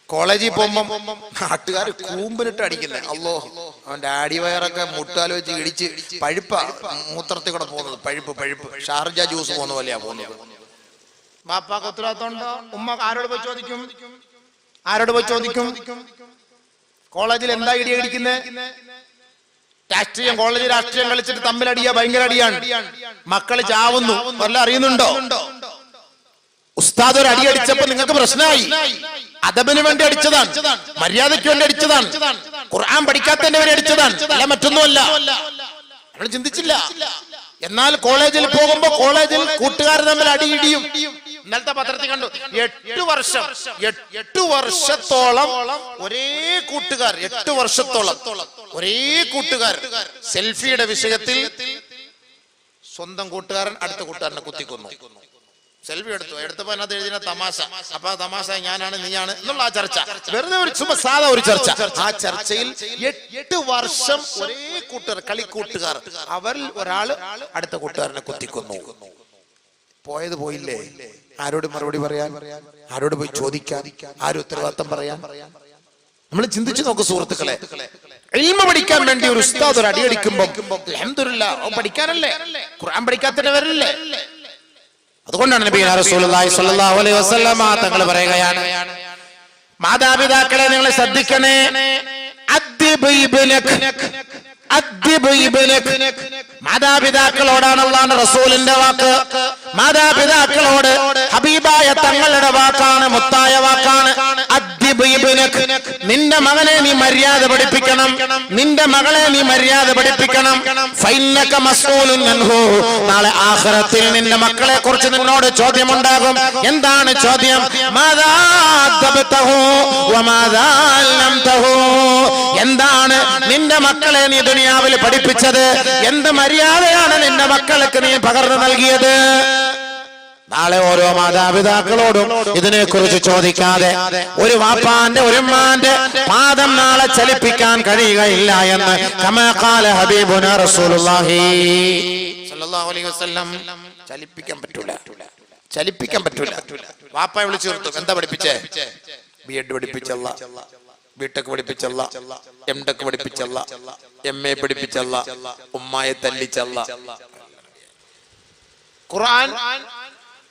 കോളേജിൽ പോകുമ്പോ നാട്ടുകാർ കൂമ്പിനിട്ട് അടിക്കുന്നേ. അല്ലോ, അവന്റെ അടിവയറൊക്കെ മുട്ടാലോ വെച്ച് ഇടിച്ച് പഴുപ്പ മൂത്രത്തിൽ കൂടെ പോകുന്നത്. പഴുപ്പ് ഷാർജ ജ്യൂസ് പോകുന്ന പോലെയാ പോകുന്നത്. വാപ്പാക്ക് ഉത്തരവാദിത്തമുണ്ടോ? ഉമ്മ ആരോട് പോയി ചോദിക്കും? കോളേജിൽ എന്താ ഇടിക്കുന്നത്? രാഷ്ട്രീയം, കോളേജിൽ രാഷ്ട്രീയം കളിച്ചിട്ട് തമ്മിലടിയാ, ഭയങ്കര അടിയാണ്. മക്കള് ചാവുന്നു, വല്ല അറിയുന്നുണ്ടോ? ഉസ്താദ് ഒരു അടി അടിച്ചപ്പോ നിങ്ങൾക്ക് പ്രശ്നമായി. അദബിന് വേണ്ടി അടിച്ചതാണ്, മര്യാദയ്ക്ക് വേണ്ടി അടിച്ചതാണ്, ഖുർആൻ പഠിക്കാത്തതിന്റെ വേണ്ടി അടിച്ചതാണ്, അല്ല മറ്റൊന്നുമല്ല. നമ്മൾ ചിന്തിച്ചില്ല. എന്നാൽ കോളേജിൽ പോകുമ്പോ കോളേജിൽ കൂട്ടുകാർ തമ്മിൽ അടിയിടിയും. ഇന്നലത്തെ പത്രത്തിൽ കണ്ടു, 8 വർഷത്തോളം ഒരേ കൂട്ടുകാർ, 8 വർഷത്തോളം ഒരേ കൂട്ടുകാർ സെൽഫിയുടെ വിഷയത്തിൽ സ്വന്തം കൂട്ടുകാരൻ അടുത്ത കൂട്ടുകാരനെ കുത്തിക്കൊന്നു. സെൽഫി എടുത്തപ്പോ അതിനകത്ത് എഴുതിന തമാശ. അപ്പൊ ആ തമാശ ഞാനാണ് നീയാണ് എന്നുള്ള ആ ചർച്ച, വെറുതെ ഒരു ചുമ സാധാ ഒരു ചർച്ച. ആ ചർച്ചയിൽ 8 വർഷം ഒരേ കൂട്ടുകാർ, കളിക്കൂട്ടുകാർ, അവരിൽ ഒരാള് അടുത്ത കൂട്ടുകാരനെ കുത്തിക്കൊന്നു. പോയത് പോയില്ലേ, ആരോട് മറുപടി പറയാൻ, ആരോട് പോയി ചോദിക്കാൻ, ആരും ഉത്തരവാദിത്തം പറയാൻ? നമ്മൾ ചിന്തിച്ചു നോക്ക് സുഹൃത്തുക്കളെ. ഇൽമ പഠിക്കാൻ വേണ്ടി ഒരു ഉസ്താദ് ഒരു അടിയടിക്കുമ്പോ അൽഹംദുലില്ലാഹ് പഠിക്കാനല്ലേ, ഖുർആൻ പഠിക്കാത്തതിന് വരില്ലേ? അതുകൊണ്ടാണ് നബി റസൂലുള്ളാഹി സ്വല്ലല്ലാഹു അലൈഹി വസല്ലം തങ്ങൾ പറയുകയാണ്, മാതാപിതാക്കളെ നിങ്ങൾ ശ്രദ്ധിക്കണേ. മാതാപിതാക്കളോടാണ് അല്ലാഹുവിന്റെ റസൂലിന്റെ വാക്ക്. മാതാപിതാക്കളോട് ഹബീബായ തങ്ങളുടെ വാക്കാണ്, മുത്തായ വാക്കാണ്. നിന്റെ മകനെ നീ മര്യാദ പഠിപ്പിക്കണം, നിന്റെ മകളെ നീ മര്യാദ പഠിപ്പിക്കണം. ഫൈന്നക മസ്ഊലുൻ അൻഹു, നാളെ ആഖിറത്തിൽ നിന്റെ മക്കളെ കുറിച്ച് നിന്നോട് ചോദ്യമുണ്ടാകും. എന്താണ് ചോദ്യം? മാദാ അദ്ബതഹു വമാദാ അല്ലംതഹു, എന്താണ് നിന്റെ മക്കളെ നീ ദുനിയാവിൽ പഠിപ്പിച്ചത്, എന്ത് മര്യാദയാണ് നിന്റെ മക്കൾക്ക് നീ പകർന്നു നൽകിയത്? നാളെ ഓരോ മാതാപിതാക്കളോടും ഇതിനെക്കുറിച്ച് ചോദിക്കാതെ ഒരു വാപ്പാന്റെ ഒരു ഉമ്മാന്റെ പാദം നാളെ ചലിപ്പിക്കാൻ കഴിയുകയില്ല എന്ന് കമാ ഖാല ഹബീബുനാ റസൂലുള്ളാഹി സ്വല്ലല്ലാഹു അലൈഹി വസല്ലം. ചലിപ്പിക്കാൻ പറ്റൂല, ചലിപ്പിക്കാൻ പറ്റൂല. വാപ്പയെ വിളിച്ചു നിർത്തും. എന്താ പഠിപ്പിച്ചേ? ബിഎഡ് പഠിപ്പിച്ചല്ല, ബിടെക് പഠിപ്പിച്ചല്ല, എംടെക് പഠിപ്പിച്ചല്ല, എംഎ പഠിപ്പിച്ചല്ല, ഉമ്മായെ തല്ലിച്ചല്ല. ഖുർആൻ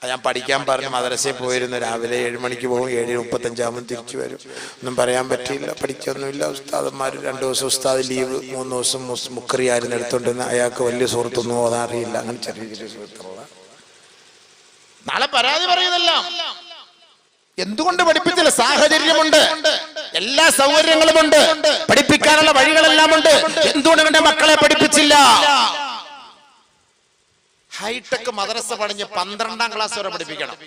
ഞാൻ പഠിക്കാൻ പറഞ്ഞ് മദ്രസയിൽ പോയിരുന്നു. രാവിലെ 7 മണിക്ക് പോകും, 7:35 തിരിച്ചു വരും. ഒന്നും പറയാൻ പറ്റിയില്ല, പഠിക്കൊന്നുമില്ല. ഉസ്താദന്മാർ 2 ദിവസം ഉസ്താദ് ലീവ്, 3 ദിവസം മുക്കറിയായിരുന്നു എടുത്തോണ്ടിരുന്ന. അയാൾക്ക് വലിയ സുഹൃത്തൊന്നും ഓതാൻ അറിയില്ല. അങ്ങനെ ചെറിയ ചെറിയ സുഹൃത്തുള്ള നാളെ പരാതി പറയുന്നല്ല. എന്തുകൊണ്ട് പഠിപ്പിച്ചില്ല? സാഹചര്യമുണ്ട്, എല്ലാ സൗകര്യങ്ങളുമുണ്ട്, പഠിപ്പിക്കാനുള്ള വഴികളെല്ലാം ഉണ്ട്. എന്തുകൊണ്ട് എന്റെ മക്കളെ പഠിപ്പിച്ചില്ല? ഹൈടെക് മദ്രസ പണിഞ്ഞ് 12ാം ക്ലാസ് വരെ പഠിപ്പിക്കണം.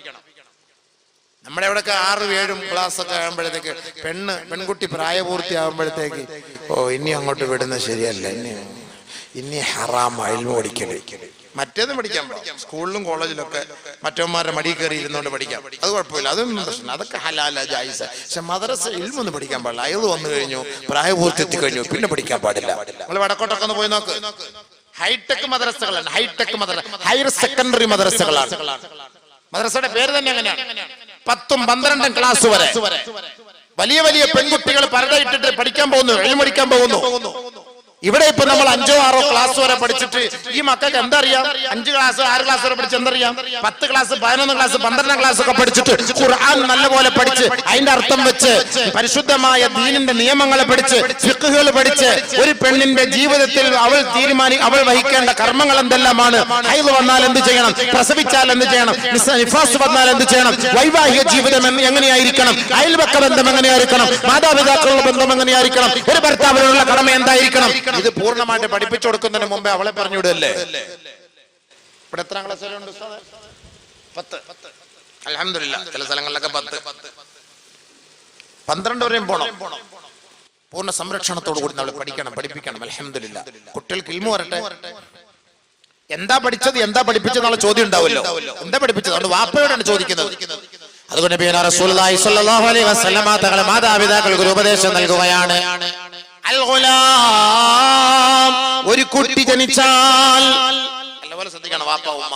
നമ്മുടെ ഇവിടെയൊക്കെ 6, 7 ക്ലാസ് ഒക്കെ ആകുമ്പോഴത്തേക്ക് പെൺകുട്ടി പ്രായപൂർത്തിയാകുമ്പോഴത്തേക്ക് ഇനി അങ്ങോട്ട് വിടുന്നത് ശരിയല്ല, ഇനി ഹറാം ഇൽമു പഠിക്കല്. മറ്റേത് പഠിക്കാൻ പറ്റും, സ്കൂളിലും കോളേജിലൊക്കെ മറ്റവന്മാരുടെ മടി കയറി ഇരുന്നുകൊണ്ട് പഠിക്കാം, അത് കുഴപ്പമില്ല, അതൊന്നും പ്രശ്നം, അതൊക്കെ ഹലാല ജായിസ. പക്ഷെ മദ്രസ ഇൽമൊന്നും പഠിക്കാൻ പാടില്ല. അയത് വന്നു കഴിഞ്ഞു, പ്രായപൂർത്തി എത്തിക്കഴിഞ്ഞു, പിന്നെ പഠിക്കാൻ പാടില്ല. നമ്മൾ വടക്കോട്ടൊക്കെ ഒന്ന് പോയി നോക്ക്, ഹൈടെക് മദ്രസകളാണ്, ഹൈടെക് മദ്രസ, ഹയർ സെക്കൻഡറി മദ്രസകളാണ്. മദ്രസയുടെ പേര് തന്നെ അങ്ങനെയാണ്. 10ഉം 12ഉം ക്ലാസ് വരെ വലിയ വലിയ പെൺകുട്ടികൾ പരദയിട്ടിട്ട് പഠിക്കാൻ പോകുന്നു, ഇൽമു പഠിക്കാൻ പോകുന്നു. ഇവിടെ ഇപ്പൊ നമ്മൾ 5ഓ 6ഓ ക്ലാസ് വരെ പഠിച്ചിട്ട് ഈ മക്കൾക്ക് എന്തറിയാം? 5 ക്ലാസ് 6 ക്ലാസ് വരെ പഠിച്ച് എന്തറിയാം? 10 ക്ലാസ് 11 ക്ലാസ് 12ാം ക്ലാസ് ഒക്കെ പഠിച്ചിട്ട് ഖുർആൻ നല്ലപോലെ പഠിച്ച് അതിന്റെ അർത്ഥം വെച്ച് പരിശുദ്ധമായ ദീനിന്റെ നിയമങ്ങളെ പഠിച്ച് ഫിഖ്ഹുകൾ പഠിച്ച് ഒരു പെണ്ണിന്റെ ജീവിതത്തിൽ അവൾ വഹിക്കേണ്ട കർമ്മങ്ങൾ എന്തെല്ലാമാണ്, ഹൈദ് വന്നാൽ എന്ത് ചെയ്യണം, പ്രസവിച്ചാൽ എന്ത് ചെയ്യണം, നിഫാസ് വന്നാൽ എന്ത് ചെയ്യണം, വൈവാഹിക ജീവിതം എങ്ങനെയായിരിക്കണം, അയൽപക്ക ബന്ധം എങ്ങനെയായിരിക്കണം, മാതാപിതാക്കളുടെ ബന്ധം എങ്ങനെയായിരിക്കണം, ഒരു ഭർത്താവിനുള്ള കടമ എന്തായിരിക്കണം, ഇത് പൂർണ്ണമായിട്ട് പഠിപ്പിച്ചു കൊടുക്കുന്നതിന് മുമ്പേ അവളെ പറഞ്ഞു വിടല്ലേ. ഇവിടെ എത്രാം ക്ലാസ് വരെ ഉണ്ട് ഉസ്താദേ? 10. അൽഹംദുലില്ലാ, ചില സ്ഥലങ്ങളിലൊക്കെ 10, 12 വരെയും പോണം. പൂർണ്ണ സംരക്ഷണത്തോടു കൂടി നമ്മൾ പഠിക്കണം, പഠിപ്പിക്കണം. അൽഹംദുലില്ലാ, കുട്ടികൾക്ക് ഇൽമു വരട്ടെ. എന്താ പഠിച്ചത്, എന്താ പഠിപ്പിച്ചെന്നുള്ള ചോദ്യം ഉണ്ടാവുമല്ലോ. എന്താ പഠിപ്പിച്ചത്? അതുകൊണ്ട് വാപ്പയോടാണ് ചോദിക്കുന്നത്. അതുകൊണ്ട് നബി റസൂലുള്ളാഹി സ്വല്ലല്ലാഹു അലൈഹി വസല്ലം തങ്ങളുടെ മാതാപിതാക്കൾക്ക് ഒരു ഉപദേശം നൽകുകയാണ്. ഒരു കുട്ടി ജനിച്ചാൽ നല്ലപോലെ ശ്രദ്ധിക്കണം. വാപ്പ ഉമ്മ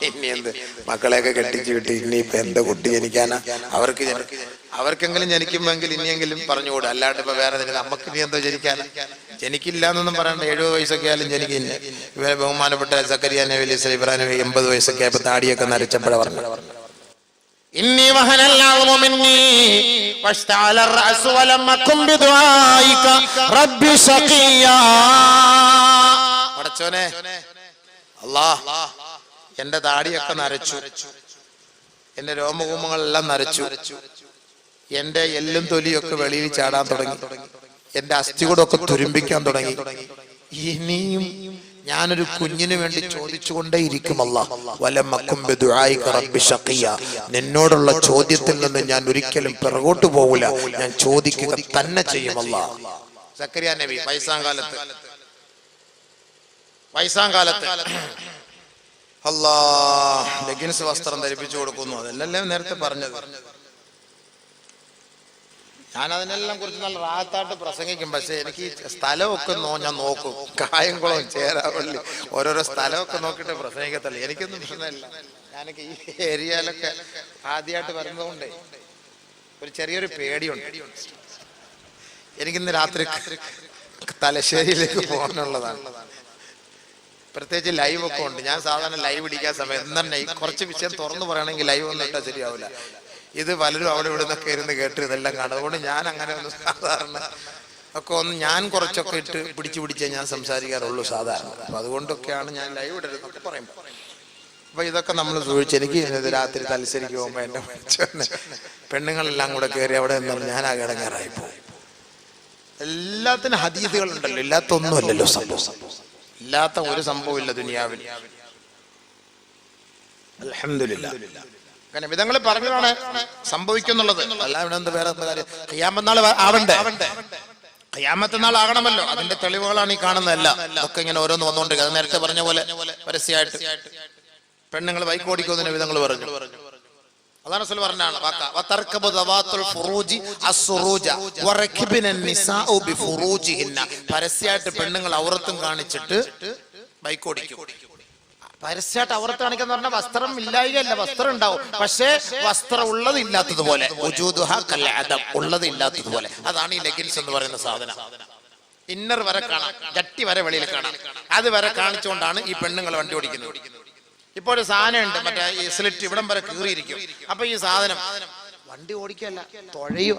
ഇനി എന്ത് മക്കളെയൊക്കെ കെട്ടിച്ചു വിട്ട് ഇനിയിപ്പൊ എന്താ കുട്ടി ജനിക്കാനാ? അവർക്കെങ്കിലും ജനിക്കുമെങ്കിൽ ഇനിയെങ്കിലും പറഞ്ഞുകൂടാ. അല്ലാണ്ട് ഇപ്പൊ വേറെ നമുക്ക് ഇനി എന്തോ ജനിക്കാനാ? ജനിക്കില്ല എന്നൊന്നും പറയണ്ട. 70 വയസ്സൊക്കെ ആയാലും ജനിക്കില്ല. ഇവരെ ബഹുമാനപ്പെട്ട സക്കരിയ നബി അലൈഹി സ്വലാം ഇബ്രാഹിം നബി 80 വയസ്സൊക്കെ ആയപ്പോ താടിയൊക്കെ നരച്ചപ്പോഴാണ് പറഞ്ഞു, ഇന്നി വഹനല്ലാഹു മിന്നി വസ്തഅല റഅസ് വലം അകും ബിദുആയിക റബ്ബി ശഖിയാ. പടച്ചോനെ അല്ലാഹ് എന്റെ താടിയൊക്കെ നരച്ചു, എന്റെ രോമകൂമങ്ങളെല്ലാം നരച്ചു, എന്റെ എല്ലും തൊലിയൊക്കെ വെളിയിൽ ചാടാൻ തുടങ്ങി, എന്റെ അസ്ഥികൂടൊക്കെ തുരുമ്പിക്കാൻ തുടങ്ങി. ഇനിയും ഞാനൊരു കുഞ്ഞിന് വേണ്ടി ചോദിച്ചുകൊണ്ടേയിരിക്കും. നിന്നോടുള്ള ചോദ്യത്തിൽ നിന്ന് ഞാൻ ഒരിക്കലും പിറകോട്ട് പോകില്ല, ഞാൻ ചോദിക്കുക തന്നെ ചെയ്യും. അല്ലാഹ് സക്കരിയ നബി വയസ്സാം കാലത്ത് അല്ലാഹ് ലെഗിൻസ് വസ്ത്രം ധരിപ്പിച്ചു കൊടുക്കുന്നു. അതെല്ലാം നേരത്തെ പറഞ്ഞത്. ഞാൻ അതിനെല്ലാം കുറിച്ച് നല്ല റാഹത്തായിട്ട് പ്രസംഗിക്കും. പക്ഷെ എനിക്ക് സ്ഥലമൊക്കെ ഞാൻ നോക്കും. കായംകുളം, ചേരാവള്ളി, ഓരോരോ സ്ഥലമൊക്കെ നോക്കിയിട്ട് പ്രസംഗിക്കത്തില്ല. എനിക്കൊന്നും പ്രശ്നമില്ല. ഞാനൊക്കെ ഈ ഏരിയയിലൊക്കെ ആദ്യമായിട്ട് വരുന്നതുകൊണ്ടേ ഒരു ചെറിയൊരു പേടിയുണ്ട്. എനിക്കിന്ന് രാത്രി തലശ്ശേരിയിലേക്ക് പോകാനുള്ളതാണ്. പ്രത്യേകിച്ച് ലൈവ് ഒക്കെ ഉണ്ട്. ഞാൻ സാധാരണ ലൈവ് ഇടിക്കാൻ സമയം തന്നെ കുറച്ച് വിഷയം തുറന്നു പറയണമെങ്കിൽ ലൈവ് ഒന്നും ഇട്ടാൽ ശരിയാവില്ല. ഇത് പലരും അവിടെ ഇവിടെ നിന്നൊക്കെ ഇരുന്ന് കേട്ട് ഇതെല്ലാം കാണും. അതുകൊണ്ട് ഞാൻ അങ്ങനെ ഒന്ന് സാധാരണ ഒക്കെ ഞാൻ കുറച്ചൊക്കെ ഇട്ട് പിടിച്ചേ ഞാൻ സംസാരിക്കാറുള്ളൂ സാധാരണ. അപ്പൊ അതുകൊണ്ടൊക്കെയാണ് ഞാൻ ലൈവ് ഇടരുന്നൊക്കെ പറയുമ്പോൾ. അപ്പൊ ഇതൊക്കെ നമ്മൾ സൂക്ഷിച്ച് എനിക്ക് രാത്രി തലശ്ശേരിക്ക് പോകുമ്പോ എന്റെ പെണ്ണുങ്ങളെല്ലാം കൂടെ കയറി അവിടെ നിന്നാൽ ഞാൻ ആകെ ഇടങ്ങേറായി പോകും. എല്ലാത്തിനും ഹദീസുകൾ ഉണ്ടല്ലോ, ഇല്ലാത്ത ഒന്നുമല്ലല്ലോ സംഭവം. ഇല്ലാത്ത ഒരു സംഭവം ഇല്ല ദുനിയാവിൽ. അൽഹംദുലില്ലാഹ്. കാരണം വിധങ്ങൾ പറഞ്ഞതാണ് സംഭവിക്കുന്നുള്ളത്. അല്ല ഇവിടെ എന്ത് വേറെ കാര്യം? ഖിയാമത്ത് നാൾ ആവണ്ടേ? ഖിയാമത്ത് നാൾ ആകണമല്ലോ. അതിന്റെ തെളിവുകളാണ് ഈ കാണുന്നതല്ല. അതൊക്കെ ഇങ്ങനെ ഓരോന്ന് വന്നുകൊണ്ടിരിക്കുക. അത് നേരത്തെ പറഞ്ഞ പോലെ പരസ്യമായിട്ട് പെണ്ണുങ്ങൾ ബൈക്ക് ഓടിക്കുന്നതിന് വിധങ്ങൾ പറഞ്ഞു. അല്ലാഹു റസൂൽ പറഞ്ഞാണ് പരസ്യമായിട്ട് പെണ്ണുങ്ങൾ ഔറത്തും കാണിച്ചിട്ട് ബൈക്ക് ഓടിക്കും. പരസ്യമായിട്ട് ഔറത്ത് കാണിക്കാന്ന് പറഞ്ഞാൽ വസ്ത്രം ഇല്ലായികയല്ല, വസ്ത്രം ഉണ്ടാവും. പക്ഷേ വസ്ത്രം ഉള്ളത് ഇല്ലാത്തതുപോലെ, ഉള്ളത് ഇല്ലാത്തതുപോലെ. അതാണ് ഈ ലെഗിൻസ് എന്ന് പറയുന്ന സാധനം. ഇന്നർ വരെ കാണാം, ജട്ടി വരെ വെളിയിൽ കാണാം. അത് വരെ കാണിച്ചുകൊണ്ടാണ് ഈ പെണ്ണുങ്ങൾ വണ്ടി ഓടിക്കുന്നത്. ഇപ്പൊ ഒരു സാധനം ഉണ്ട്, മറ്റേ ഈ സ്ലിറ്റ് ഇവിടം വരെ കീറിയിരിക്കും. അപ്പൊ ഈ സാധനം വണ്ടി ഓടിക്കല്ല, തുഴയും.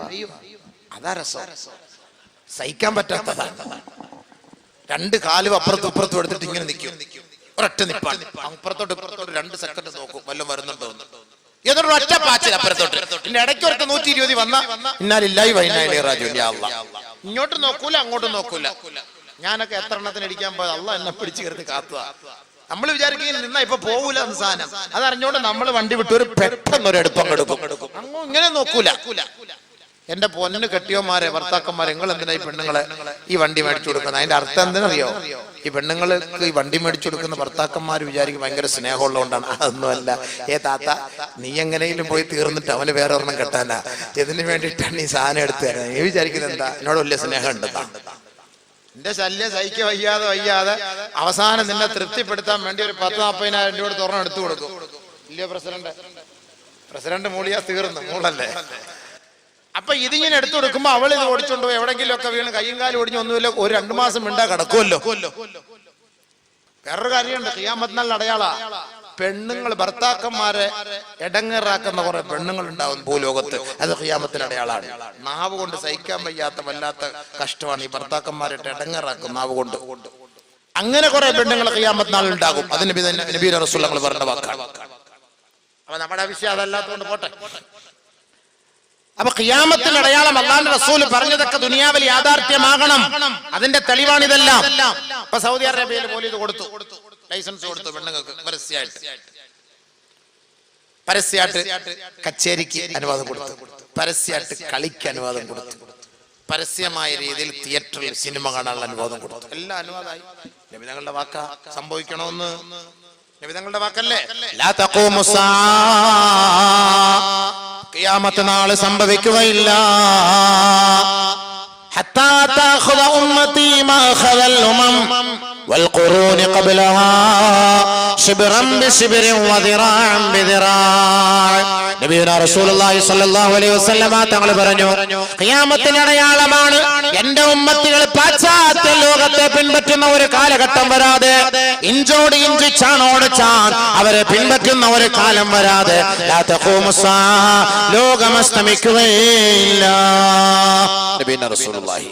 അതാ രസം, സഹിക്കാൻ പറ്റാത്തതാണ്. രണ്ട് കാലും അപ്പുറത്തും ഇപ്പുറത്തും എടുത്തിട്ട് ഇങ്ങനെ നിൽക്കും. ഒരൊറ്റ നിപ്പാണ്. അപ്പുറത്തോട്ട് ഇപ്പുറത്തോട്ട് 2 സെക്കൻഡ് നോക്കും, വല്ലതും വരുന്നുണ്ടോ എന്ന്. ഏതൊരു ഒറ്റ പാച്ചിൽ അപ്പുറത്തോട്ട്. പിന്നെ ഇടയ്ക്ക് ഒരുത്ത 120 വന്ന ഇന്നാലില്ലാഹി വ ഇന്നാ ഇലൈഹി റാജിഊൻ. യാ അല്ലാഹ്. ഇങ്ങോട്ടും നോക്കൂല, അങ്ങോട്ടും നോക്കൂല. ഞാനൊക്കെ എത്ര എണ്ണത്തിന് ഇടിക്കാൻ പോയത് അള്ളാഹ് എന്നെ പിടിച്ചു കയറി കാത്തുക. നമ്മൾ വിചാരിക്കുന്ന നിന്നാ ഇപ്പൊ പോകൂല സാധനം. അതറിഞ്ഞോണ്ട് നമ്മൾ വണ്ടി വിട്ട് ഒരു പെട്ടെന്നൊരു എടുപ്പം കൊടുക്കും. അങ്ങോ ഇങ്ങനെ നോക്കൂല. എന്റെ പൊന്നു കെട്ടിയോമാരെ, ഭർത്താക്കന്മാരെ, നിങ്ങൾ എന്തിനാ ഈ പെണ്ണുങ്ങളെ ഈ വണ്ടി മേടിച്ചു കൊടുക്കുന്നത്? അതിന്റെ അർത്ഥം എന്തിനറിയോ? ഈ പെണ്ണുങ്ങൾക്ക് ഈ വണ്ടി മേടിച്ചു കൊടുക്കുന്ന ഭർത്താക്കന്മാർ വിചാരിക്കും ഭയങ്കര സ്നേഹമുള്ളതുകൊണ്ടാണ്. അതൊന്നുമല്ല. താത്ത, നീ എങ്ങനെയും പോയി തീർന്നിട്ട് അവന് വേറെ ഒരെണ്ണം കെട്ടാനാ, ഇതിന് വേണ്ടിയിട്ടാണ് ഈ സാധനം എടുത്തു തരുന്നത്. നീ വിചാരിക്കുന്നത് എന്താ? എന്നോട് വലിയ സ്നേഹം ഉണ്ടെന്നാ. എന്റെ ശല്യം സഹിക്ക വയ്യാതെ അവസാനം നിന്നെ തൃപ്തിപ്പെടുത്താൻ വേണ്ടി ഒരു 10-40,000 രൂപ തുറന്ന് എടുത്തു കൊടുക്കും. ഇല്ലയോ പ്രസിഡന്റ് മൂളിയാ തീർന്നു, മൂളല്ലേ? അപ്പൊ ഇതിങ്ങനെ എടുത്തു കൊടുക്കുമ്പോ അവൾ ഇത് ഓടിച്ചോണ്ടോ എവിടെങ്കിലും ഒക്കെ വീണ് കയ്യും കാലും ഒടിഞ്ഞ് ഒന്നുമില്ല, ഒരു 2 മാസം മിണ്ടാ കിടക്കുമല്ലോ. വേറൊരു കാര്യമുണ്ട്, ഖിയാമത്ത് നാളിന്റെ അടയാളാ. പെണ്ണുങ്ങൾ ഭർത്താക്കന്മാരെ എടങ്ങേറാക്കുന്ന കുറെ പെണ്ണുങ്ങൾ ഉണ്ടാവും ഭൂലോകത്ത്. അത് ഖിയാമത്തിന്റെ അടയാളാണ്. നാവ് കൊണ്ട് സഹിക്കാൻ വയ്യാത്ത വല്ലാത്ത കഷ്ടമാണ് ഈ ഭർത്താക്കന്മാരെ എടങ്ങേറാക്കും നാവ് കൊണ്ട്. അങ്ങനെ കുറെ പെണ്ണുങ്ങൾ ഖിയാമത്ത് നാളിൽ ഉണ്ടാകും. അതിന് നബി റസൂലുള്ളാഹി പറഞ്ഞ വാക്കാണ്. അപ്പൊ നമ്മുടെ വിഷയം അതല്ലാത്തതുകൊണ്ട് പോട്ടെ. അപ്പൊ ഖിയാമത്തിന്റെ അടയാളം അല്ലാഹുവിന്റെ റസൂൽ പറഞ്ഞതൊക്കെ ദുനിയാവിൽ യാഥാർത്ഥ്യമാകണം. അതിന്റെ തെളിവാണ് ഇതെല്ലാം. ഇപ്പൊ സൗദി അറേബ്യയിൽ പോലും ഇത് കൊടുത്തു, ലൈസൻസ് കൊടുത്തു പെണ്ണുങ്ങൾക്ക് പരസ്യമായിട്ട് കച്ചേരിക്ക് അനുവാദം കൊടുത്തു, പരസ്യമായിട്ട് കളിക്ക് അനുവാദം കൊടുത്തു, പരസ്യമായ രീതിയിൽ തിയേറ്ററിൽ സിനിമ കാണാനുള്ള അനുവാദം കൊടുത്തു. എല്ലാം അനുവാദമായി. നബി തങ്ങളുടെ വാക്ക സംഭവിക്കണമെന്ന്. നബി തങ്ങളുടെ വാക്കല്ലേ ലാ തഖൂമു ഖിയാമത്ത് നാൾ സംഭവിക്കുകയില്ല. ഹത്താ തഖുദ ഉമ്മതി മാ ഖദൽ ഉമം والقرون قبلها شبرا بشبر وذراعا بذراع. നബിയുനാ റസൂലുള്ളാഹി സ്വല്ലല്ലാഹു അലൈഹി വസല്ലമ തങ്ങൾ പറഞ്ഞു, ഖിയാമത്തിന്റെ അടയാളമാണ് എന്റെ ഉമ്മത്തികൾ പാശ്ചാത്യ ലോകത്തെ പിൻപറ്റുന്ന ഒരു കാലഘട്ടം വരാതെ, ഇഞ്ചോട് ഇഞ്ച് ചാണോട് ചാൺ അവരെ പിൻപറ്റുന്ന ഒരു കാലം വരാതെ ലാ തഖൂമു സാഅ ലോകം അസ്തമിക്കുകയില്ല. നബിയുനാ റസൂലുള്ളാഹി